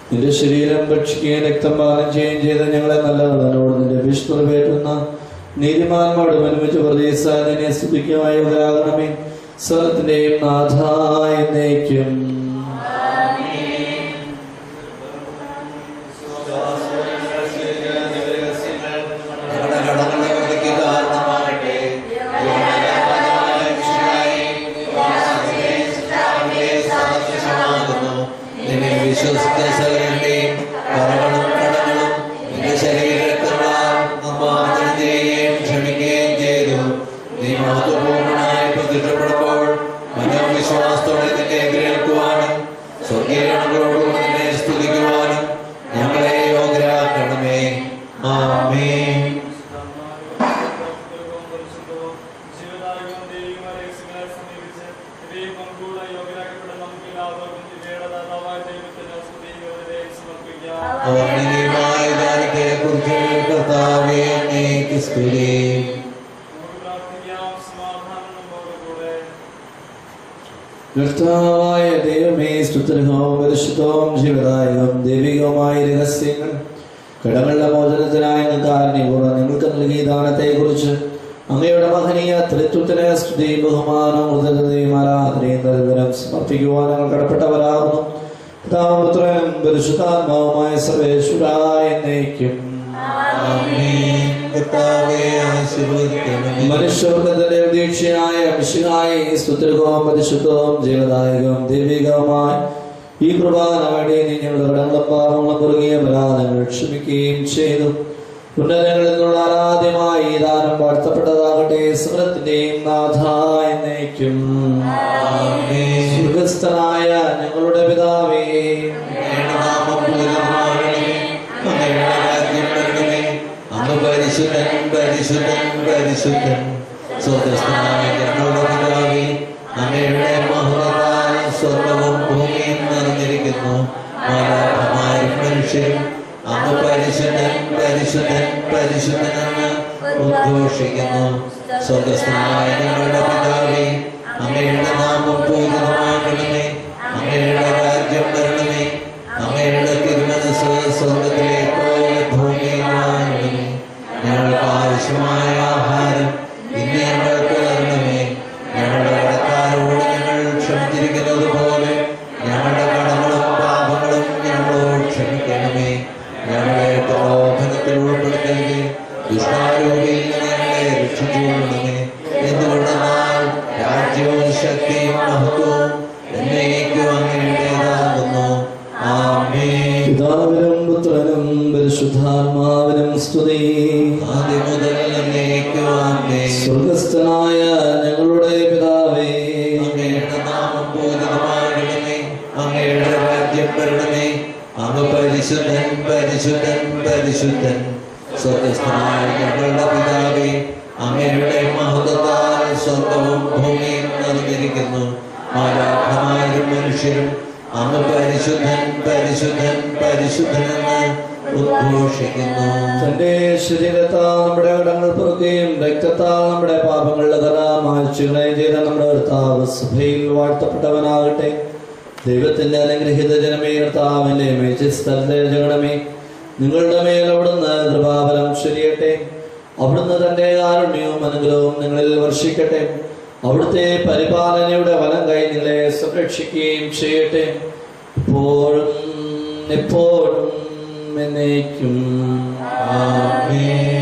Speaker 1: നിന്റെ ശരീരം ഭക്ഷിക്കുകയും രക്തം പാനം ചെയ്യുകയും ചെയ്ത ഞങ്ങളെ നല്ലവനോട് നിന്റെ വിശുദ്ധ നിറവേറ്റുന്ന നീതിമാന്മാരോടും അനുമിച്ച് പ്രദേശായ നിന്നെ സ്തുതിക്കുമായി ഉദാകരണമേ. സർവത്തിന്റെയും നാഥായ എന്നേക്കും.
Speaker 2: ഞങ്ങളുടെ കടങ്ങളുടെ വൃത്തിക്ക് കാരണമാകട്ടെ. നിന്നെ വിശ്വസിച്ച സകലരുടെയും കറകളും കടങ്ങളും നിന്റെ ശരീരരക്തങ്ങളാൽ നിർമ്മാർജ്ജനം ചെയ്യുകയും ക്ഷമിക്കുകയും ചെയ്തു. നീ മഹത്വപൂർണ്ണനായി പ്രതിഷ്ഠപ്പെടുമ്പോൾ മനോവിശ്വാസത്തോടെ നിന്നെ എതിരേൽക്കുവാനും സ്വർഗീയങ്ങളോടുകൂടി നിന്നെ സ്തുതിക്കുവാനും ഞങ്ങളെ യോഗ്യരാക്കണമേ. ആമേൻ. അവർണ്ണനീയമായ ദാനത്തെക്കുറിച്ച് കർത്താവേ അങ്ങേക്ക് സ്തുതി.
Speaker 1: കർത്താവായ ദൈവമേ, സ്തുത്യർഹവും പരിശുദ്ധവും ജീവദായകവും ദൈവികവുമായ രഹസ്യങ്ങൾ കടങ്ങളുടെ മോചനത്തിനായി കാരുണ്യപൂർവ്വം നിങ്ങൾക്ക് നൽകിയ ദാനത്തെക്കുറിച്ച് അങ്ങയുടെ മഹനീയ ത്രിത്വത്തിന് സ്തുതിയും ബഹുമാനവും ഉദരതയും ആരാധനയും നൽകുവാനും സമർപ്പിക്കുവാൻ ഞങ്ങൾ കടപ്പെട്ടവരാകുന്നു. പിതാവും പുത്രനും പരിശുദ്ധാത്മാവുമായ സർവേശ്വരായ എന്നേക്കും.
Speaker 2: ആമേൻ. കർത്താവേ ആശീർവദിക്കണമേ.
Speaker 1: മനുഷ്യവർഗത്തിന്റെ പ്രതീക്ഷയായ മിശിഹായി, സ്തുത്യർഹവും പരിശുദ്ധവും ജീവദായകവും ദൈവികവുമായ ഈ കുർബാന വഴി നീ ഞങ്ങളുടെ കടങ്ങളും പാപങ്ങളും കുറുകിയ അപരാധങ്ങൾ ക്ഷമിക്കുകയും ചെയ്തു. ഉന്നതങ്ങളിൽ നിന്നുള്ള ആരാധ്യമായി ഈ ദാനം വാഴ്ത്തപ്പെട്ടതാകട്ടെ. സകലത്തിന്റെയും നാഥായ എന്നേക്കും. സ്വർഗ്ഗസ്ഥനായ ഞങ്ങളുടെ പിതാവേ,
Speaker 2: അങ്ങയുടെ നാമം പൂജിതമാകണമേ. അങ്ങയുടെ രാജ്യം വരണമേ. അങ്ങ് പരിശുദ്ധൻ പരിശുദ്ധൻ പരിശുദ്ധൻ. സ്വർഗ്ഗസ്ഥനായ ഞങ്ങളുടെ പിതാവേ, അങ്ങയുടെ മഹത്വത്താൽ സ്വർഗ്ഗവും ഭൂമിയും നിറഞ്ഞിരിക്കുന്നു. മാലാഖമാരും മനുഷ്യരും അങ്ങ് പരിശുദ്ധൻ പരിശുദ്ധൻ പരിശുദ്ധനെന്ന് ഉദ്ഘോഷിക്കുന്നു. സ്വർഗ്ഗസ്ഥനായ ഞങ്ങളുടെ പിതാവേ, അങ്ങയുടെ നാമം പൂജിതമാകണമേ. അങ്ങയുടെ രാജ്യം വരണമേ. അങ്ങയുടെ തിരുമനസ്സ് സ്വർഗ്ഗത്തിലെ പോലെ ഭൂമിയിലാകണമേ. ഞങ്ങൾക്ക് ആവശ്യമായ ആഹാരം ഇന്ന് ഞങ്ങൾക്ക് തരണമേ. ഞങ്ങളുടെ കടക്കാരോട് ഞങ്ങൾ ക്ഷമിച്ചിരിക്കുന്നത് പോലെ ഞങ്ങളുടെ കടങ്ങളും പാപങ്ങളും ഞങ്ങളോട് ക്ഷമിക്കണമേ. ഞങ്ങളെ പ്രലോഭനത്തിൽ ഉൾപ്പെടുത്തരുത്, ദുഷ്ടാരൂപിയിൽ നിന്ന് ഞങ്ങളെ രക്ഷിച്ചുകൊള്ളണമേ. എന്തുകൊണ്ടെന്നാൽ രാജ്യവും ശക്തിയും മഹത്വവും എന്നേക്കും അങ്ങയുടേതാകുന്നു. ആമേൻ.
Speaker 1: പിതാവിനും പുത്രനും പരിശുദ്ധാത്മാവിനും സ്തുതി.
Speaker 2: ആദ്യം മുതൽ എന്നേക്കും ആമേൻ.
Speaker 1: സ്വർഗ്ഗസ്ഥനായ ഞങ്ങളുടെ പിതാവേ,
Speaker 2: വരണമേ. അങ്ങ് പരിശുദ്ധൻ പരിശുദ്ധൻ പരിശുദ്ധൻ. സ്വർഗ്ഗസ്ഥനായ ഞങ്ങളുടെ പിതാവേ, അങ്ങയുടെ മഹത്വത്താൽ സ്വർഗവും ഭൂമിയും നിറഞ്ഞിരിക്കുന്നു. മാലാഖമാരും മനുഷ്യരും അങ്ങ് പരിശുദ്ധൻ പരിശുദ്ധൻ പരിശുദ്ധനെന്ന് ഉദ്ഘോഷിക്കുന്നു.
Speaker 1: തന്റെ ശരീരത്താൽ നമ്മുടെ കടങ്ങൾ പൊറുക്കുകയും രക്തത്താൽ നമ്മുടെ പാപങ്ങളുടെ കറ മായ്ച്ചുകളയും ചെയ്ത നമ്മുടെ കർത്താവ് സഭയിൽ വാഴ്ത്തപ്പെട്ടവനാകട്ടെ. ദൈവത്തിന്റെ അനുഗ്രഹീത ജനമേ, കർത്താവിന്റെ മേച്ചിസ്ഥലത്തെ ജഗണമേ, നിങ്ങളുടെ മേൽ അവിടുന്ന് കൃപാവരം ചൊരിയട്ടെ. അവിടുന്ന് തന്റെ കാരുണ്യവും അനുഗ്രഹവും നിങ്ങളിൽ വർഷിക്കട്ടെ. അവിടുത്തെ പരിപാലനയുടെ വലം കൈ നിങ്ങളെ സംരക്ഷിക്കുകയും ചെയ്യട്ടെ. ഇപ്പോഴും എപ്പോഴും എന്നേക്കും.
Speaker 2: ആമേൻ.